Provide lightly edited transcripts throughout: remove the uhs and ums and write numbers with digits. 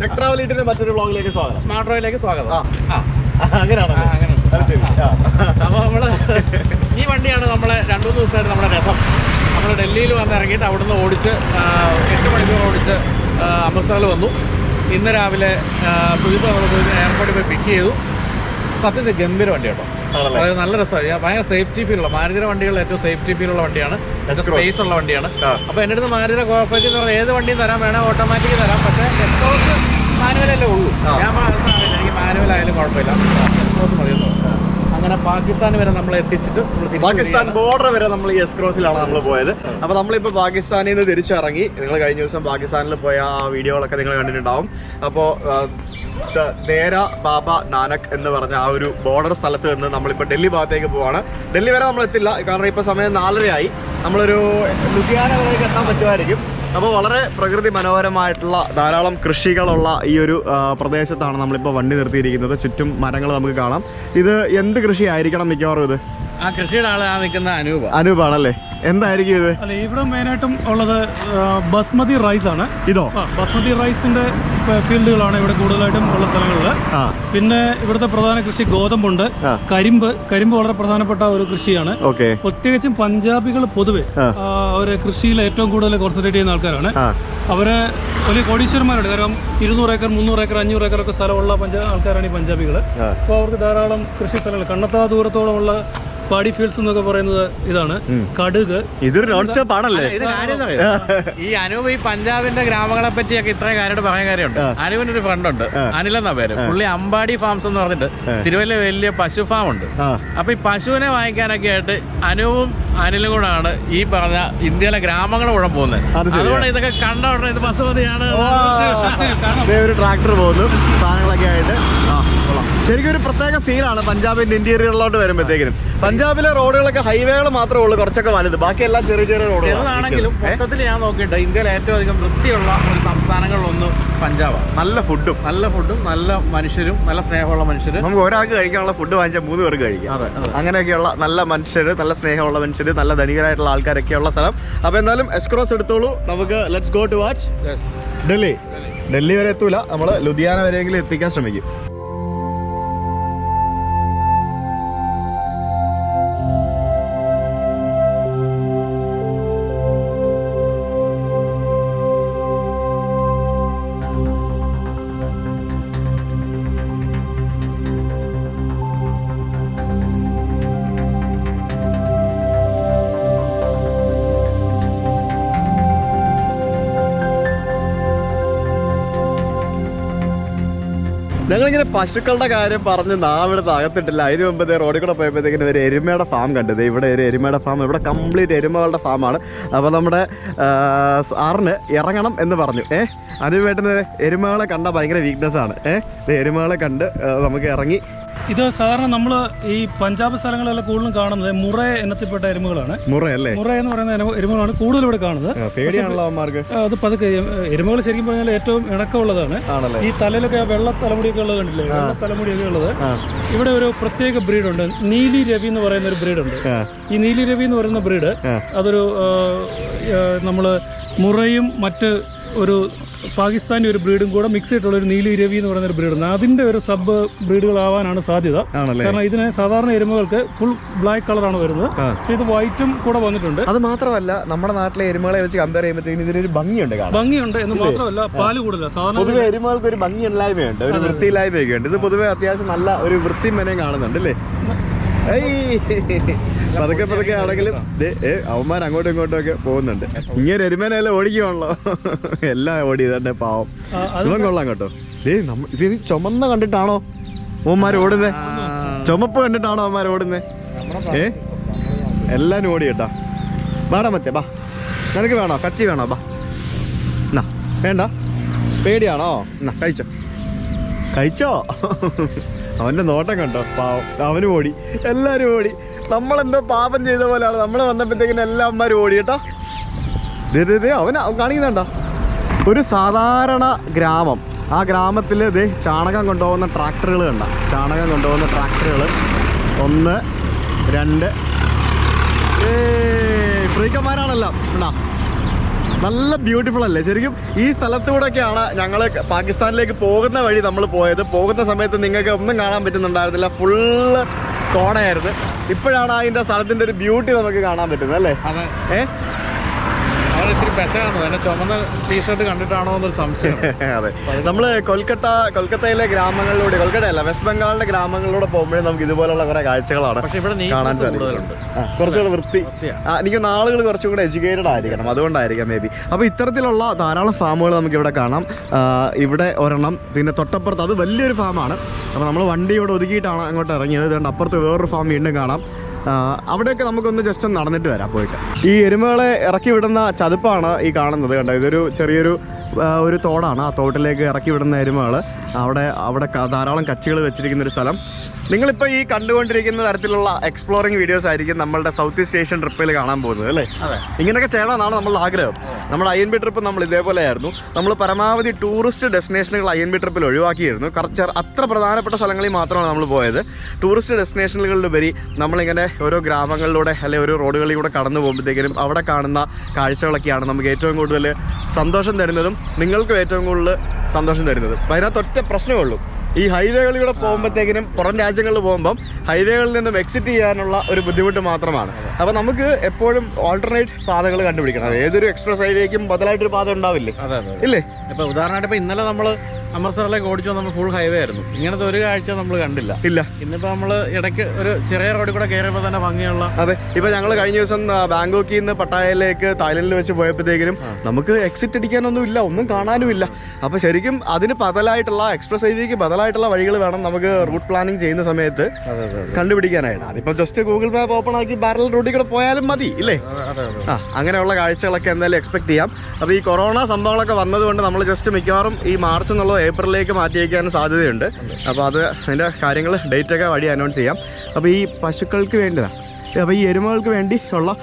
Tech ട്രാവലിന്റെ മറ്റൊരു വ്ളോഗിലേക്ക് സ്വാഗതം. സ്മാർട്ട് ഡ്രൈവിലേക്ക് സ്വാഗതം. അങ്ങനെയാണോ? അപ്പോൾ നമ്മള് ഈ വണ്ടിയാണ് നമ്മളെ 2-3 ദിവസമായിട്ട് നമ്മുടെ രസം. നമ്മൾ ഡൽഹിയിൽ വന്നിറങ്ങിയിട്ട് അവിടുന്ന് ഓടിച്ച് 8 മണിക്കൂർ ഓടിച്ച് അമൃത്സറിൽ വന്നു. ഇന്ന് രാവിലെ സുജിത്ത് എയർപോർട്ടിൽ പോയി പിക്ക് ചെയ്തു. സത്യത്തിൽ ഗംഭീര വണ്ടി കേട്ടോ. അതായത് നല്ല രസമാണ്. ഭയങ്കര സേഫ്റ്റി ഫീലുള്ള മാരുതിയുടെ വണ്ടികളിൽ ഏറ്റവും സേഫ്റ്റി ഫീലുള്ള വണ്ടിയാണ്, സ്പേസ് ഉള്ള വണ്ടിയാണ്. അപ്പോൾ എൻ്റെ അടുത്ത് മാരുതിയുടെ കോർപ്പറേറ്റ് എന്ന് പറഞ്ഞാൽ ഏത് വണ്ടിയും തരാൻ വേണം, ഓട്ടോമാറ്റിക് തരാം. പക്ഷേ എക്സ്പ്രോസ് മാനുവലല്ലേ ഉള്ളൂ. ഞാൻ എനിക്ക് മാനുവൽ ആയാലും കുഴപ്പമില്ല, എക്സ്പ്രോസ് മതിയെന്ന് പറഞ്ഞു. അങ്ങനെ പാകിസ്ഥാൻ വരെ നമ്മൾ എത്തിച്ചിട്ട് പാകിസ്ഥാൻ ബോർഡർ വരെ നമ്മൾ ഈ എസ്-ക്രോസിലാണ് നമ്മൾ പോയത്. അപ്പോൾ നമ്മളിപ്പോൾ പാകിസ്ഥാനിൽ നിന്ന് തിരിച്ചിറങ്ങി. നിങ്ങൾ കഴിഞ്ഞ ദിവസം പാകിസ്ഥാനിൽ പോയ ആ വീഡിയോകളൊക്കെ നിങ്ങൾ കണ്ടിട്ടുണ്ടാവും. അപ്പോൾ നേര ബാബ നാനക് എന്ന് പറഞ്ഞ ആ ഒരു ബോർഡർ സ്ഥലത്ത് നിന്ന് നമ്മളിപ്പോൾ ഡൽഹി ഭാഗത്തേക്ക് പോവാണ്. ഡൽഹി വരെ നമ്മൾ എത്തില്ല, കാരണം ഇപ്പോൾ സമയം 4:30 നമ്മളൊരു ലുധിയാന വരെയൊക്കെ എത്താൻ പറ്റുമായിരിക്കും. അപ്പോൾ വളരെ പ്രകൃതി മനോഹരമായിട്ടുള്ള ധാരാളം കൃഷികളുള്ള ഈ ഒരു പ്രദേശത്താണ് നമ്മളിപ്പോൾ വണ്ടി നിർത്തിയിരിക്കുന്നത്. ചുറ്റും മരങ്ങൾ നമുക്ക് കാണാം. ഇത് എന്ത് കൃഷി ആയിരിക്കണം മിക്കവാറും? ഇത് ആ കൃഷിയുടെ ആള് നിൽക്കുന്ന അനൂപാണല്ലേ? എന്തായിരിക്കും ഇത്? അല്ല, ഇവിടെ മെയിനായിട്ടും ഉള്ളത് ബസ്മതി റൈസ് ആണ്. ഇതോ? ബസ്മതി റൈസിന്റെ ഫീൽഡുകളാണ് ഇവിടെ കൂടുതലായിട്ടും ഉള്ള സ്ഥലങ്ങളിൽ. പിന്നെ ഇവിടുത്തെ പ്രധാന കൃഷി ഗോതമ്പുണ്ട്, കരിമ്പ് വളരെ പ്രധാനപ്പെട്ട ഒരു കൃഷിയാണ്. പ്രത്യേകിച്ചും പഞ്ചാബികൾ പൊതുവെ അവര് കൃഷിയിൽ ഏറ്റവും കൂടുതൽ കോൺസെൻട്രേറ്റ് ചെയ്യുന്ന ആൾക്കാരാണ്. അവര് വലിയ കോടീശ്വരന്മാരുണ്ട്. കാരണം 200 ഏക്കർ 300 ഏക്കർ 500 ഏക്കർ ഒക്കെ സ്ഥലമുള്ള ആൾക്കാരാണ് ഈ പഞ്ചാബികൾ. അപ്പോൾ അവർക്ക് ധാരാളം കൃഷി സ്ഥലങ്ങൾ, കണ്ണത്താ ദൂരത്തോളമുള്ള പാടി ഫീൽഡ്സ് എന്നൊക്കെ പറയുന്നത് ഇതാണ്. കടുക്, ഇതൊരു നോൺ സ്റ്റോപ്പ് ആണല്ലേ? ഈ അനൂപ് ഈ പഞ്ചാബിന്റെ ഗ്രാമങ്ങളെ പറ്റിയൊക്കെ ഇത്രയും കാര്യമായിട്ട് പറയാൻ കാര്യമുണ്ട്. അനൂപിന് ഒരു ഫ്രണ്ട് ഉണ്ട്, അനിൽ എന്നാ പേര്. പുള്ളി അമ്പാടി ഫാംസ് എന്ന് പറഞ്ഞിട്ട് തിരുവല്ല വലിയ പശു ഫാം ഉണ്ട്. അപ്പൊ ഈ പശുവിനെ വാങ്ങിക്കാനൊക്കെ ആയിട്ട് അനൂപും അനിലും കൂടാണ് ഈ പറഞ്ഞ ഇന്ത്യയിലെ ഗ്രാമങ്ങൾ മുഴുവൻ പോകുന്നത്. അതുകൊണ്ട് ഇതൊക്കെ കണ്ട ഉടനെ ഇത് ബസുമതിയാണ്. ഒരു ട്രാക്ടർ പോകുന്നു സാധനങ്ങളൊക്കെ ആയിട്ട്. ശരിക്കും ഒരു പ്രത്യേക ഫീലാണ് പഞ്ചാബിന്റെ ഇന്റീരിയറിലോട്ട് വരുമ്പോഴത്തേക്കിനും. പഞ്ചാബിലെ റോഡുകളൊക്കെ ഹൈവേകൾ മാത്രമേ ഉള്ളൂ കുറച്ചൊക്കെ വലുത്, ബാക്കിയെല്ലാം ചെറിയ ചെറിയ റോഡുകളാണെങ്കിലും മൊത്തത്തിൽ ഞാൻ നോക്കിയിട്ട് ഇന്ത്യയിൽ ഏറ്റവും അധികം വൃത്തിയുള്ള ഒരു സംസ്ഥാനങ്ങളിലൊന്ന് പഞ്ചാബാണ്. നല്ല ഫുഡും നല്ല മനുഷ്യരും നല്ല സ്നേഹമുള്ള മനുഷ്യരും. നമുക്ക് ഒരാൾക്ക് കഴിക്കാനുള്ള ഫുഡ് വാങ്ങിച്ചാൽ 3 പേർക്ക് കഴിക്കാം. അങ്ങനെയൊക്കെയുള്ള നല്ല മനുഷ്യർ, നല്ല സ്നേഹമുള്ള മനുഷ്യർ, നല്ല ധനികരായിട്ടുള്ള ആൾക്കാരൊക്കെയുള്ള സ്ഥലം. അപ്പോൾ എന്തായാലും എസ്-ക്രോസ് എടുത്തോളൂ. നമുക്ക് let's go to watch Delhi. Delhi വരെ എത്തൂല, നമ്മൾ ലുധിയാന വരെയെങ്കിലും എത്തിക്കാൻ ശ്രമിക്കും. ഞങ്ങളിങ്ങനെ പശുക്കളുടെ കാര്യം പറഞ്ഞ് നാവിടുത്തെ അകത്തിട്ടില്ല. അതിന് മുമ്പ് റോഡിൽ കൂടെ പോയപ്പോഴത്തേക്കിന് ഒരു എരുമയുടെ ഫാം കണ്ടത്. ഇവിടെ ഒരു എരുമയുടെ ഫാം, ഇവിടെ കംപ്ലീറ്റ് എരുമകളുടെ ഫാമാണ്. അപ്പോൾ നമ്മുടെ സാറിന് ഇറങ്ങണം എന്ന് പറഞ്ഞു. അതിനുവേണ്ടുന്ന എരുമകളെ കണ്ട ഭയങ്കര വീക്ക്നെസ് ആണ്. എരുമകളെ കണ്ട് നമുക്ക് ഇറങ്ങി. ഇത് സാധാരണ നമ്മൾ ഈ പഞ്ചാബ് സ്ഥലങ്ങളിലെല്ലാം കൂടുതലും കാണുന്നത് മുറ ഇനത്തിൽപ്പെട്ട എരുമകളാണ്. മുറ എന്ന് പറയുന്ന എരുമകളാണ് കൂടുതൽ ഇവിടെ കാണുന്നത്. പേടിയാണല്ലോ അവന്മാർക്ക്. അത് പതുക്കെ എരുമകൾ ശരിക്കും പറഞ്ഞാൽ ഏറ്റവും ഇണക്കമുള്ളതാണ്. ഈ തലയിലൊക്കെ വെള്ള തലമുടിയൊക്കെ ഉള്ളത് കണ്ടില്ലേ? വെള്ള തലമുടിയൊക്കെ ഉള്ളത്. ഇവിടെ ഒരു പ്രത്യേക ബ്രീഡുണ്ട്, നീലി രവി എന്ന് പറയുന്ന ഒരു ബ്രീഡുണ്ട്. ഈ നീലി രവി എന്ന് പറയുന്ന ബ്രീഡ് അതൊരു നമ്മള് മുറയും മറ്റ് ഒരു പാകിസ്ഥാനി ഒരു ബ്രീഡും കൂടെ മിക്സ് ചെയ്തിട്ടുള്ള ഒരു നീലി രവി എന്ന് പറയുന്ന ഒരു ബ്രീഡുണ്ട്. അതിന്റെ ഒരു സബ് ബ്രീഡുകളാവാനാണ് സാധ്യത. കാരണം ഇതിന് സാധാരണ എരുമകൾക്ക് ഫുൾ ബ്ലാക്ക് കളറാണ് വരുന്നത്, പക്ഷെ ഇത് വൈറ്റും കൂടെ വന്നിട്ടുണ്ട്. അത് മാത്രമല്ല, നമ്മുടെ നാട്ടിലെ എരുമകളെ വെച്ച് കമ്പയർ ചെയ്യുമ്പോഴത്തേക്കും ഇതിനൊരു ഭംഗിയുണ്ട് എന്ന് മാത്രമല്ല പാല് കൂടുതല. സാധാരണ പൊതുവെ എരുമകൾക്ക് ഒരു ഭംഗിയില്ലായ്മയുണ്ട്, ഒരു വൃത്തിയില്ലായ്മയൊക്കെ ഉണ്ട്. ഇത് പൊതുവെ അത്യാവശ്യം നല്ല ഒരു വൃത്തി മെനയും കാണുന്നുണ്ട് അല്ലേ? പതുക്കെ ആണെങ്കിലും അവന്മാർ അങ്ങോട്ടും ഇങ്ങോട്ടും ഒക്കെ പോകുന്നുണ്ട്. ഇങ്ങനെ എരുമേനെല്ലാം ഓടിക്കുവാണല്ലോ, എല്ലാം ഓടി തന്നെ പാവം. ഇവൻ കൊള്ളാം കേട്ടോ. ഇത് ചുമന്ന കണ്ടിട്ടാണോ അവന്മാർ ഓടുന്നേ? ചുമപ്പ് കണ്ടിട്ടാണോ അവന്മാർ ഓടുന്നേ? എല്ലാരും ഓടി കേട്ടാ. വാടാ മറ്റേ ബാ, നിനക്ക് വേണോ? കച്ചി വേണോ? ബാ എന്നാ. വേണ്ട, പേടിയാണോ? എന്നാ കഴിച്ചോ. അവന്റെ നോട്ടം കണ്ടോ, പാവം. അവനും ഓടി, എല്ലാരും ഓടി. നമ്മളെന്തോ പാപം ചെയ്ത പോലെയാണ്. നമ്മൾ വന്നപ്പോഴത്തേക്കിനും എല്ലാ അമ്മമാരും ഓടി കേട്ടോ. അവൻ കാണിക്കുന്നുണ്ടോ? ഒരു സാധാരണ ഗ്രാമം. ആ ഗ്രാമത്തിൽ ചാണകം കൊണ്ടുപോകുന്ന ട്രാക്ടറുകൾ കണ്ട. ചാണകം കൊണ്ടുപോകുന്ന ട്രാക്ടറുകൾ 1 2 ഫ്രീക്കന്മാരാണല്ലോ. നല്ല ബ്യൂട്ടിഫുൾ അല്ലേ ശരിക്കും. ഈ സ്ഥലത്തൂടെയൊക്കെയാണ് ഞങ്ങൾ പാകിസ്ഥാനിലേക്ക് പോകുന്ന വഴി നമ്മൾ പോയത്. പോകുന്ന സമയത്ത് നിങ്ങൾക്ക് ഒന്നും കാണാൻ പറ്റുന്നുണ്ടായിരുന്നില്ല, ഫുള്ള് കോടയായിരുന്നു. ഇപ്പോഴാണ് അതിന്റെ സ്ഥലത്തിന്റെ ഒരു ബ്യൂട്ടി നമുക്ക് കാണാൻ പറ്റുന്നത് അല്ലേ? ഇത്തിരി പെശകാണ്, എന്നെ ചുമന്ന ടീഷർട്ട് കണ്ടിട്ടാണോ എന്നൊരു സംശയം. അതെ, നമ്മള് കൊൽക്കത്തയിലെ ഗ്രാമങ്ങളിലൂടെ, കൊൽക്കത്തയല്ല വെസ്റ്റ് ബംഗാളിലെ ഗ്രാമങ്ങളിലൂടെ പോകുമ്പോഴേ നമുക്ക് ഇതുപോലുള്ള കുറെ കാഴ്ചകളാണ് കാണാൻ സാധിക്കുന്നത്. കുറച്ചുകൂടെ വൃത്തി, എനിക്ക് ആളുകൾ കുറച്ചുകൂടെ എഡ്യൂക്കേറ്റഡ് ആയിരിക്കണം, അതുകൊണ്ടായിരിക്കാം മേ ബി. അപ്പൊ ഇത്തരത്തിലുള്ള ധാരാളം ഫാമുകൾ നമുക്ക് ഇവിടെ കാണാം. ഇവിടെ ഒരെണ്ണം, പിന്നെ തൊട്ടപ്പുറത്ത് അത് വലിയൊരു ഫാമാണ്. അപ്പൊ നമ്മൾ വണ്ടി ഇവിടെ ഒതുക്കിയിട്ടാണ് അങ്ങോട്ട് ഇറങ്ങിയത്. ഇതുകൊണ്ട് അപ്പുറത്ത് വേറൊരു ഫാം വീണ്ടും കാണാം. അവിടെയൊക്കെ നമുക്കൊന്ന് ജസ്റ്റ് ഒന്ന് നടന്നിട്ട് വരാം പോയിട്ട്. ഈ എരുമകളെ ഇറക്കി വിടുന്ന ചതുപ്പാണ് ഈ കാണുന്നത്, കണ്ടോ? ഇതൊരു ചെറിയൊരു ഒരു തോടാണ്. ആ തോട്ടിലേക്ക് ഇറക്കി വിടുന്ന എരുമകൾ. അവിടെ ധാരാളം കച്ചികൾ വെച്ചിരിക്കുന്ന ഒരു സ്ഥലം. നിങ്ങളിപ്പോൾ ഈ കണ്ടുകൊണ്ടിരിക്കുന്ന തരത്തിലുള്ള എക്സ്പ്ലോറിംഗ് വീഡിയോസ് ആയിരിക്കും നമ്മളുടെ സൗത്ത് ഈസ്റ്റ് ഏഷ്യൻ ട്രിപ്പിൽ കാണാൻ പോകുന്നത് അല്ലേ? ഇങ്ങനെയൊക്കെ ചെയ്യണമെന്നാണ് നമ്മളുടെ ആഗ്രഹം. നമ്മുടെ INB ട്രിപ്പ് നമ്മൾ ഇതേപോലെ ആയിരുന്നു. നമ്മൾ പരമാവധി ടൂറിസ്റ്റ് ഡെസ്റ്റിനേഷനുകൾ INB ട്രിപ്പിൽ ഒഴിവാക്കിയിരുന്നു. അത്ര പ്രധാനപ്പെട്ട സ്ഥലങ്ങളിൽ മാത്രമാണ് നമ്മൾ പോയത്. ടൂറിസ്റ്റ് ഡെസ്റ്റിനേഷനുകളിലുപരി നമ്മളിങ്ങനെ ഓരോ ഗ്രാമങ്ങളിലൂടെ അല്ലെങ്കിൽ ഓരോ റോഡുകളിലൂടെ കടന്നു പോകുമ്പോഴത്തേക്കും അവിടെ കാണുന്ന കാഴ്ചകളൊക്കെയാണ് നമുക്ക് ഏറ്റവും കൂടുതൽ സന്തോഷം തരുന്നതും നിങ്ങൾക്കും ഏറ്റവും കൂടുതൽ സന്തോഷം തരുന്നതും. അപ്പോൾ അതിനകത്ത് ഒറ്റ പ്രശ്നമേ ഉള്ളൂ, ഈ ഹൈവേകളിലൂടെ പോകുമ്പോഴത്തേക്കിനും പുറം രാജ്യങ്ങളിൽ പോകുമ്പം ഹൈവേകളിൽ നിന്നും എക്സിറ്റ് ചെയ്യാനുള്ള ഒരു ബുദ്ധിമുട്ട് മാത്രമാണ്. അപ്പോൾ നമുക്ക് എപ്പോഴും ഓൾട്ടർനേറ്റ് പാതകൾ കണ്ടുപിടിക്കണം. ഏതൊരു എക്സ്പ്രസ് ഹൈവേക്കും ബദലായിട്ടൊരു പാത ഉണ്ടാവില്ലേ? ഇല്ലേ? ഇപ്പോൾ ഉദാഹരണമായിട്ട് ഇപ്പോൾ ഇന്നലെ നമ്മൾ അമൃത്സറിലേക്ക് ഓടിച്ചു നമ്മൾ ഫുൾ ഹൈവേ ആയിരുന്നു. ഇങ്ങനത്തെ ഒരു കാഴ്ച നമ്മൾ കണ്ടില്ല. ഇന്നിപ്പോൾ നമ്മൾ ഇടയ്ക്ക് ഒരു ചെറിയ റോഡിൽ കൂടെ കയറിയപ്പോൾ തന്നെ ഭംഗിയുള്ള. അതെ, ഇപ്പൊ ഞങ്ങൾ കഴിഞ്ഞ ദിവസം ബാങ്കോക്കിൽ നിന്ന് പട്ടായയിലേക്ക് തായ്ലൻഡിൽ വെച്ച് പോയപ്പോഴത്തേക്കിനും നമുക്ക് എക്സിറ്റ് അടിക്കാനൊന്നും ഇല്ല, ഒന്നും കാണാനും ഇല്ല. അപ്പൊ ശരിക്കും അതിന് ബദലായിട്ടുള്ള എക്സ്പ്രസ് ഹൈവേക്ക് ബദലായിട്ടുള്ള വഴികൾ വേണം നമുക്ക് റൂട്ട് പ്ലാനിങ് ചെയ്യുന്ന സമയത്ത് കണ്ടുപിടിക്കാനായിട്ട്. അതിപ്പോ ജസ്റ്റ് ഗൂഗിൾ മാപ്പ് ഓപ്പൺ ആക്കി പാരലൽ റൂട്ടിൽ കൂടെ പോയാലും മതി, ഇല്ലേ? അങ്ങനെയുള്ള കാഴ്ചകളൊക്കെ എന്തായാലും എക്സ്പെക്ട് ചെയ്യാം. അപ്പൊ ഈ കൊറോണ സംഭവങ്ങളൊക്കെ വന്നതുകൊണ്ട് നമ്മൾ ജസ്റ്റ് മിക്കവാറും ഈ മാർച്ച് എന്നുള്ളത് ഏപ്രിലേക്ക് മാറ്റി വയ്ക്കാൻ സാധ്യതയുണ്ട്. അപ്പോൾ അതിൻ്റെ കാര്യങ്ങൾ ഡേറ്റൊക്കെ വഴി അനൗൺസ് ചെയ്യാം. അപ്പോൾ ഈ പശുക്കൾക്ക് വേണ്ടിയതാണ്, അപ്പോൾ ഈ എരുമകൾക്ക് വേണ്ടി ഉള്ള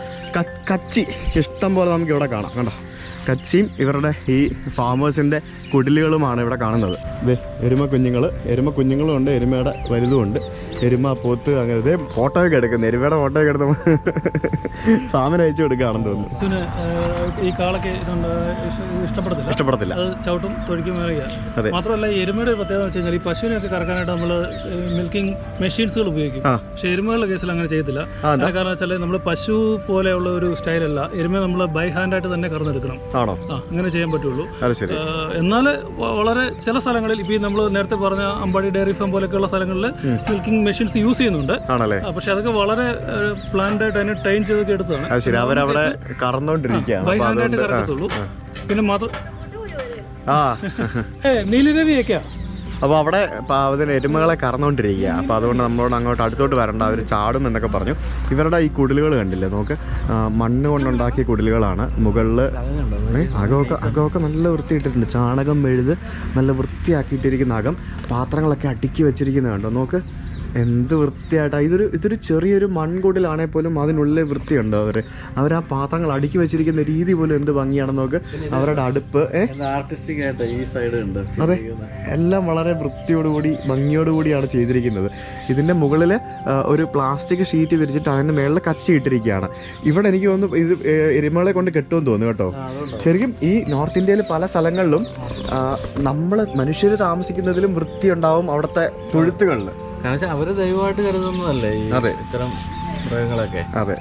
കച്ചി ഇഷ്ടം പോലെ നമുക്ക് ഇവിടെ കാണാം. കണ്ടോ, കച്ചിയും ഇവരുടെ ഈ ഫാമേഴ്സിൻ്റെ കുടിലുകളുമാണ് ഇവിടെ കാണുന്നത്. ഇതേ എരുമ കുഞ്ഞുങ്ങളും ഉണ്ട്, എരുമയുടെ വലുതുമുണ്ട്, എരുമ പോത്ത്. അങ്ങനെ ഫോട്ടോയൊക്കെ എടുക്കുന്നത്, എരുമയുടെ ഫോട്ടോയൊക്കെ എടുത്ത് ഫാമിന് അയച്ചു കൊടുക്കുകയാണെന്ന് തോന്നുന്നു. ഈ കാളൊക്കെ ഇഷ്ടപ്പെടത്തില്ല, ചവിട്ടും തൊഴിക്കും. മാത്രമല്ല ഈ എരുമയുടെ ഒരു പ്രത്യേകത വെച്ച് കഴിഞ്ഞാൽ ഈ പശുവിനെയൊക്കെ കറക്കാനായിട്ട് നമ്മൾ മിൽക്കിംഗ് മെഷീൻസുകൾ ഉപയോഗിക്കും. പക്ഷെ എരുമകളുടെ കേസിൽ അങ്ങനെ ചെയ്യത്തില്ല. കാരണം വെച്ചാൽ നമ്മൾ പശു പോലെയുള്ള ഒരു സ്റ്റൈലല്ല, എരുമ നമ്മൾ ബൈ ഹാൻഡായിട്ട് തന്നെ കറന്നെടുക്കണം. അങ്ങനെ ചെയ്യാൻ പറ്റുള്ളൂ. എന്നാൽ വളരെ ചില സ്ഥലങ്ങളിൽ ഇപ്പൊ നമ്മൾ നേരത്തെ പറഞ്ഞ അമ്പാടി ഡയറി ഫാം പോലെയൊക്കെയുള്ള സ്ഥലങ്ങളിൽ മിൽക്കിംഗ് മെഷീൻസ് യൂസ് ചെയ്യുന്നുണ്ട്. പക്ഷെ അതൊക്കെ വളരെ പ്ലാൻഡ് ആയിട്ട് അതിനെ ട്രെയിൻ ചെയ്തൊക്കെ എടുത്തതാണ്. ബൈ ഹാൻഡായിട്ട് കറക്കത്തുള്ളൂ. പിന്നെ മാത്രം നീലിരവിയൊക്കെയാ. അപ്പോൾ അവിടെ അതിന് എരുമകളെ കറന്നുകൊണ്ടിരിക്കുക. അപ്പോൾ അതുകൊണ്ട് നമ്മളോട് അങ്ങോട്ട് അടുത്തോട്ട് വരണ്ട, അവർ ചാടും എന്നൊക്കെ പറഞ്ഞു. ഇവരുടെ ഈ കുടിലുകൾ കണ്ടില്ലേ, നമുക്ക് മണ്ണ് കൊണ്ടുണ്ടാക്കിയ കുടിലുകളാണ്. മുകളിൽ അകമൊക്കെ നല്ല വൃത്തിയിട്ടിട്ടുണ്ട്, ചാണകം മെഴുത് നല്ല വൃത്തിയാക്കിയിട്ടിരിക്കുന്ന അകം. പാത്രങ്ങളൊക്കെ അടുക്കി വെച്ചിരിക്കുന്നത് കണ്ടോ, നോക്ക് എന്ത് വൃത്തിയായിട്ടാണ്. ഇതൊരു ചെറിയൊരു മൺകുടിലാണെങ്കിൽ പോലും അതിനുള്ളിൽ വൃത്തിയുണ്ടോ അവർ ആ പാത്രങ്ങൾ അടുക്കി വെച്ചിരിക്കുന്ന രീതി പോലും എന്ത് ഭംഗിയാണെന്ന് നോക്ക്. അവരുടെ അടുപ്പ് ആർട്ടിസ്റ്റിക് ആയിട്ട് ഈ സൈഡ് ഉണ്ട്. അതെ, എല്ലാം വളരെ വൃത്തിയോടുകൂടി ഭംഗിയോടുകൂടിയാണ് ചെയ്തിരിക്കുന്നത്. ഇതിൻ്റെ മുകളിൽ ഒരു പ്ലാസ്റ്റിക് ഷീറ്റ് വിരിച്ചിട്ട് അതിൻ്റെ മേളിൽ കച്ചി ഇട്ടിരിക്കുകയാണ്. ഇവിടെ എനിക്ക് തോന്നുന്നു ഇത് എരുമകളെ കൊണ്ട് കെട്ടുമെന്ന് തോന്നുന്നു കേട്ടോ. ശരിക്കും ഈ നോർത്ത് ഇന്ത്യയിൽ പല സ്ഥലങ്ങളിലും നമ്മൾ മനുഷ്യർ താമസിക്കുന്നതിലും വൃത്തിയുണ്ടാവും അവിടുത്തെ തൊഴുത്തുകളിൽ. കാരണം അവര് ദൈവമായിട്ട് കരുതുന്നതല്ലേ ഇത്തരം മൃഗങ്ങളൊക്കെ. അതെ,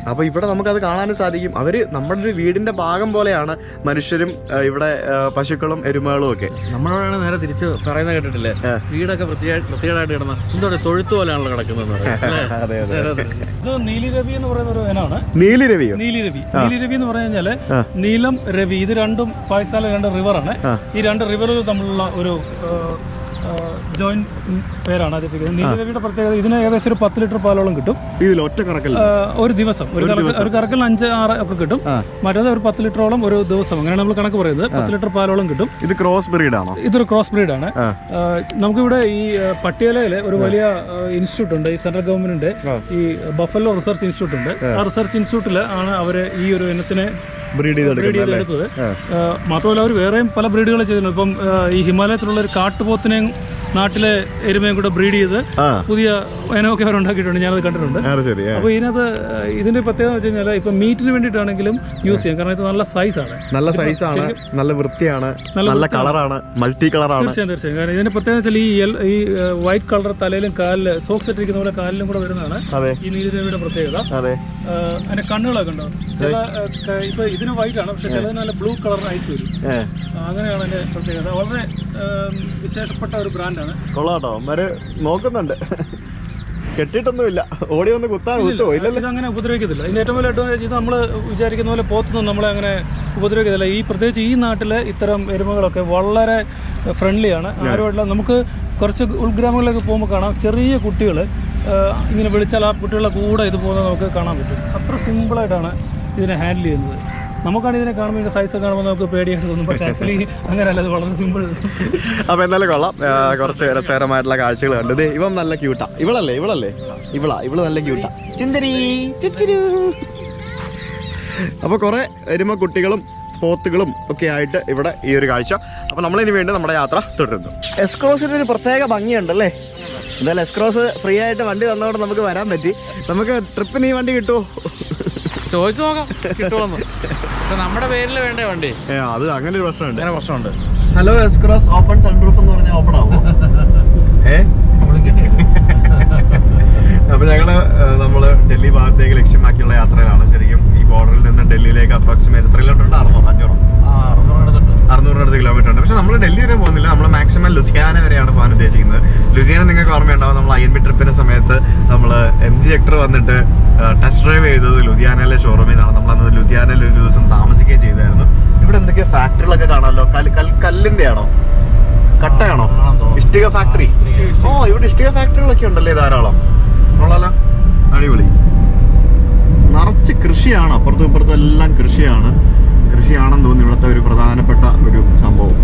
അപ്പോൾ ഇവിടെ നമുക്കത് കാണാനും സാധിക്കും. അവർ നമ്മുടെ ഒരു വീടിന്റെ ഭാഗം പോലെയാണ് മനുഷ്യരും ഇവിടെ പശുക്കളും എരുമകളും ഒക്കെ. നമ്മളോടാണ് നേരെ തിരിച്ച് പറയുന്നത് കേട്ടിട്ടില്ലേ, വീടൊക്കെ വൃത്തികേടായിട്ട് കിടന്ന എന്തോ തൊഴുത്ത് പോലെയാണല്ലോ കിടക്കുന്നത്. ഇത് നീലിരവി എന്ന് പറയുന്ന ഒരു ഇനമാണ്. നീലിരവി എന്ന് പറഞ്ഞു കഴിഞ്ഞാല് നീലം രവി, ഇത് രണ്ടും പാകിസ്ഥാനിലെ 2 റിവറാണ്. ഈ 2 റിവറുകൾ തമ്മിലുള്ള ഒരു ജോയിന്റ് പേരാണ് അത്. നീലരവിയുടെ പ്രത്യേകത ഇതിന് ഏകദേശം ഒരു 10 ലിറ്റർ പാലോളം കിട്ടും ഒറ്റ കറക്കൽ ഒരു ദിവസം. ഒരു കറക്കൽ 5-6 ഒക്കെ കിട്ടും. മറ്റേത് ഒരു 10 ലിറ്ററോളം ഒരു ദിവസം. അങ്ങനെയാണ് നമ്മൾ കണക്ക് പറയുന്നത്. 10 ലിറ്റർ പാലോളം കിട്ടും. ഇത് ക്രോസ് ബ്രീഡ് ആണോ? ഇതൊരു ക്രോസ് ബ്രീഡ് ആണ്. നമുക്കിവിടെ ഈ പട്ടിയാലയിലെ ഒരു വലിയ ഇൻസ്റ്റിറ്റ്യൂട്ട് ഉണ്ട്, ഈ സെൻട്രൽ ഗവൺമെന്റിന്റെ ഈ ബഫല്ലോ റിസർച്ച് ഇൻസ്റ്റിറ്റ്യൂട്ട് ഉണ്ട്. ആ റിസർച്ച് ഇൻസ്റ്റിറ്റ്യൂട്ടിൽ ആണ് അവര് ഈ ഒരു ഇനത്തിനെ ബ്രീഡ് ചെയ്തെടുത്തത്. മാത്രമല്ല അവർ വേറെയും പല ബ്രീഡുകൾ ചെയ്യുന്നു. ഇപ്പം ഈ ഹിമാലയത്തിലുള്ള ഒരു കാട്ടുപോത്തിനെയും നാട്ടിലെ എരുമയും കൂടെ ബ്രീഡ് ചെയ്ത് പുതിയ ഇനമൊക്കെ അവർ ഉണ്ടാക്കിയിട്ടുണ്ട്, ഞാനത് കണ്ടിട്ടുണ്ട്. അപ്പോൾ ഇതിനകത്ത് ഇതിന്റെ പ്രത്യേകത വെച്ച് കഴിഞ്ഞാൽ ഇപ്പൊ മീറ്റിന് വേണ്ടിയിട്ടാണെങ്കിലും യൂസ് ചെയ്യാം, കാരണം ഇത് നല്ല സൈസാണ്, നല്ല വൃത്തിയാണ്, നല്ല കളറാണ്, മൾട്ടി കളറാണ്. തീർച്ചയായും കാരണം ഇതിന്റെ പ്രത്യേകത വെച്ചാൽ ഈ വൈറ്റ് കളർ തലയിലും കാലില് സോക്സ് ഇട്ടിരിക്കുന്ന പോലെ കാലിലും കൂടെ വരുന്നതാണ് ഈ നീലിരവിയുടെ പ്രത്യേകത. അതിന്റെ കണ്ണുകളൊക്കെ ഉണ്ടാവും, ചില ഇപ്പൊ ഇതിന് വൈറ്റ് ആണ്, പക്ഷെ ചിലത് നല്ല ബ്ലൂ കളറിന് ഐസ് വരും. അങ്ങനെയാണ് അതിന്റെ പ്രത്യേകത. വളരെ വിശേഷപ്പെട്ട ഒരു ബ്രാൻഡാണ്. കൊള്ളാട്ടോ, അവന്മാര് നോക്കുന്നുണ്ട്, കെട്ടിയിട്ടൊന്നുമില്ല, ഓടി വന്ന് കുത്താൻ ഇതങ്ങനെ ഉപദ്രവിക്കത്തില്ല. ഇതിന്റെ ഏറ്റവും വലിയ അഡ്വാൻറ്റേജ് ഇത് നമ്മൾ വിചാരിക്കുന്ന പോലെ പോത്തൊന്നും നമ്മളെ അങ്ങനെ ഉപദ്രവിക്കത്തില്ല. പ്രത്യേകിച്ച് ഈ നാട്ടിലെ ഇത്തരം എരുമകളൊക്കെ വളരെ ഫ്രണ്ട്ലിയാണ്. ആരുമായിട്ടുള്ള നമുക്ക് കുറച്ച് ഉൾഗ്രാമങ്ങളിലേക്ക് പോകുമ്പോൾ കാണാം, ചെറിയ കുട്ടികൾ ഇങ്ങനെ വിളിച്ചാൽ ആ കുട്ടികളുടെ കൂടെ ഇത് പോകുന്നത് നമുക്ക് കാണാൻ പറ്റും. അത്ര സിമ്പിളായിട്ടാണ് ഇതിനെ ഹാൻഡിൽ ചെയ്യുന്നത്. നമുക്കാണ് ഇതിനെ കാണുമ്പോൾ ഇതിന്റെ സൈസ് കാണുമ്പോൾ നമുക്ക് പേടിയായിട്ട് തോന്നും, പക്ഷേ ആക്ച്വലി അങ്ങനെയല്ല, ഇത് വളരെ സിമ്പിൾ. അപ്പോൾ എന്തായാലും കൊള്ളാം, കുറച്ച് രസകരമായിട്ടുള്ള കാഴ്ചകൾ കണ്ടത്. ഇവൻ നല്ല ക്യൂട്ടാ, ഇവള് നല്ല ക്യൂട്ടാ, ചിന്തരി. അപ്പോൾ കുറേ എരുമ കുട്ടികളും പോത്തുകളും ഒക്കെ ആയിട്ട് ഇവിടെ ഈ ഒരു കാഴ്ച. അപ്പോൾ നമ്മളിനി വേണ്ടി നമ്മുടെ യാത്ര തുടരുന്നു. എസ്-ക്രോസിന് ഒരു പ്രത്യേക ഭംഗിയുണ്ടല്ലേ. എന്തായാലും എസ്-ക്രോസ് ഫ്രീ ആയിട്ട് വണ്ടി തന്നതുകൊണ്ട് നമുക്ക് വരാൻ പറ്റി. നമുക്ക് ട്രിപ്പിന് ഈ വണ്ടി കിട്ടുമോ ചോദിച്ചു നോക്കാം, കിട്ടുമെന്ന്. നമ്മുടെ പേരിൽ വേണ്ടേ വണ്ടി? അത് അങ്ങനെ ഒരു പ്രശ്നമുണ്ട്. ഹലോ എസ്-ക്രോസ് ഓപ്പൺ സൺറൂഫ് എന്ന് പറഞ്ഞാൽ ഓപ്പൺ ആവുമോ? അപ്പൊ നമ്മള് ഡൽഹി ഭാഗത്തേക്ക് ലക്ഷ്യമാക്കിയുള്ള യാത്രയിലാണ്. ശരിക്കും ഈ ബോർഡറിൽ നിന്ന് ഡൽഹിയിലേക്ക് അപ്രോക്സിമേറ്റ് എത്ര കിലോമീറ്റർ ഉണ്ട്? 600 കിലോമീറ്റർ ഉണ്ട്. പക്ഷെ നമ്മൾ ഡൽഹി വരെ പോകുന്നില്ല, നമ്മൾ മാക്സിമം ലുധിയാന വരെയാണ് പോകാൻ ഉദ്ദേശിക്കുന്നത്. ലുധിയാന നിങ്ങൾക്ക് ഓർമ്മയുണ്ടാവും, നമ്മൾ INB ട്രിപ്പിന്റെ സമയത്ത് നമ്മൾ MG ഹെക്ടർ വന്നിട്ട് ടെസ്റ്റ് ഡ്രൈവ് ചെയ്തത് ലുധിയാനയിലെ ഷോറൂമിൽ നിന്നാണ്. നമ്മൾ അന്ന് ലുധിയാനയിൽ ഒരു ദിവസം താമസിക്കുകയും ചെയ്തായിരുന്നു. ഇവിടെ എന്തൊക്കെയോ ഫാക്ടറികളൊക്കെ കാണാമല്ലോ. കല്ലിന്റെ ആണോ, കട്ടയാണോ? ഇഷ്ടിക ഫാക്ടറി. ഇവിടെ ഇഷ്ടിക ഫാക്ടറികളൊക്കെ ഉണ്ടല്ലേ ധാരാളം. കൊള്ളാലോ, അടിപൊളി. നിറച്ച് കൃഷിയാണ്, അപ്പുറത്തും ഇപ്പുറത്തും എല്ലാം കൃഷിയാണെന്ന് തോന്നുന്നു ഇവിടുത്തെ ഒരു പ്രധാനപ്പെട്ട ഒരു സംഭവം.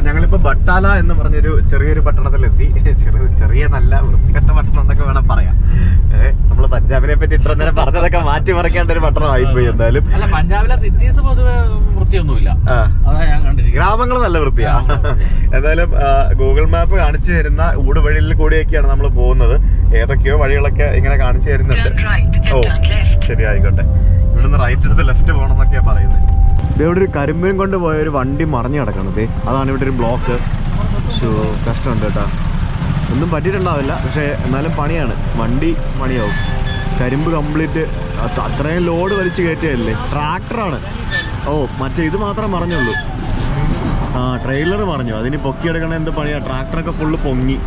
ഞങ്ങളിപ്പോ ബട്ടാല എന്ന് പറഞ്ഞൊരു ചെറിയൊരു പട്ടണത്തിലെത്തി. ചെറിയ നല്ല വൃത്തികെട്ട പട്ടണം എന്നൊക്കെ വേണം പറയാം. നമ്മള് പഞ്ചാബിനെ പറ്റി ഇത്ര നേരം പറഞ്ഞതൊക്കെ മാറ്റി മറിക്കേണ്ട ഒരു പട്ടണമായിപ്പോയി. എന്തായാലും പഞ്ചാബിലെ സിറ്റീസ് പൊതുവെ വൃത്തിയൊന്നുമില്ല, ഗ്രാമങ്ങൾ നല്ല വൃത്തിയാ. എന്തായാലും ഗൂഗിൾ മാപ്പ് കാണിച്ചു തരുന്ന ഊടുവഴിയിൽ കൂടിയൊക്കെയാണ് നമ്മൾ പോകുന്നത്. ഏതൊക്കെയോ വഴികളൊക്കെ ഇങ്ങനെ കാണിച്ചു തരുന്നുണ്ട്. ശരി, ആയിക്കോട്ടെ. ഇവിടുന്ന് റൈറ്റ് എടുത്ത് ലെഫ്റ്റ് പോകണം എന്നൊക്കെയാ പറയുന്നത്. ഇവിടെ ഒരു കരിമ്പും കൊണ്ട് പോയ ഒരു വണ്ടി മറിഞ്ഞു കിടക്കുന്നത്. അതാണ് ഇവിടെ ഒരു ബ്ലോക്ക്. കഷ്ടമുണ്ട് കേട്ടോ. ഒന്നും പറ്റിയിട്ടുണ്ടാവില്ല, പക്ഷേ എന്നാലും പണിയാണ്, വണ്ടി പണിയാവും. കരിമ്പ് കംപ്ലീറ്റ് അത്രയും ലോഡ് വലിച്ചു കയറ്റിയല്ലേ. ട്രാക്ടറാണ്. മറ്റേ ഇത് മാത്രം മറിഞ്ഞുള്ളൂ. ട്രെയിലർ മറിഞ്ഞു. അതിന് പൊക്കിയെടുക്കണ എന്ത് പണിയാ. ട്രാക്ടറൊക്കെ ഫുള്ള് പൊങ്ങി.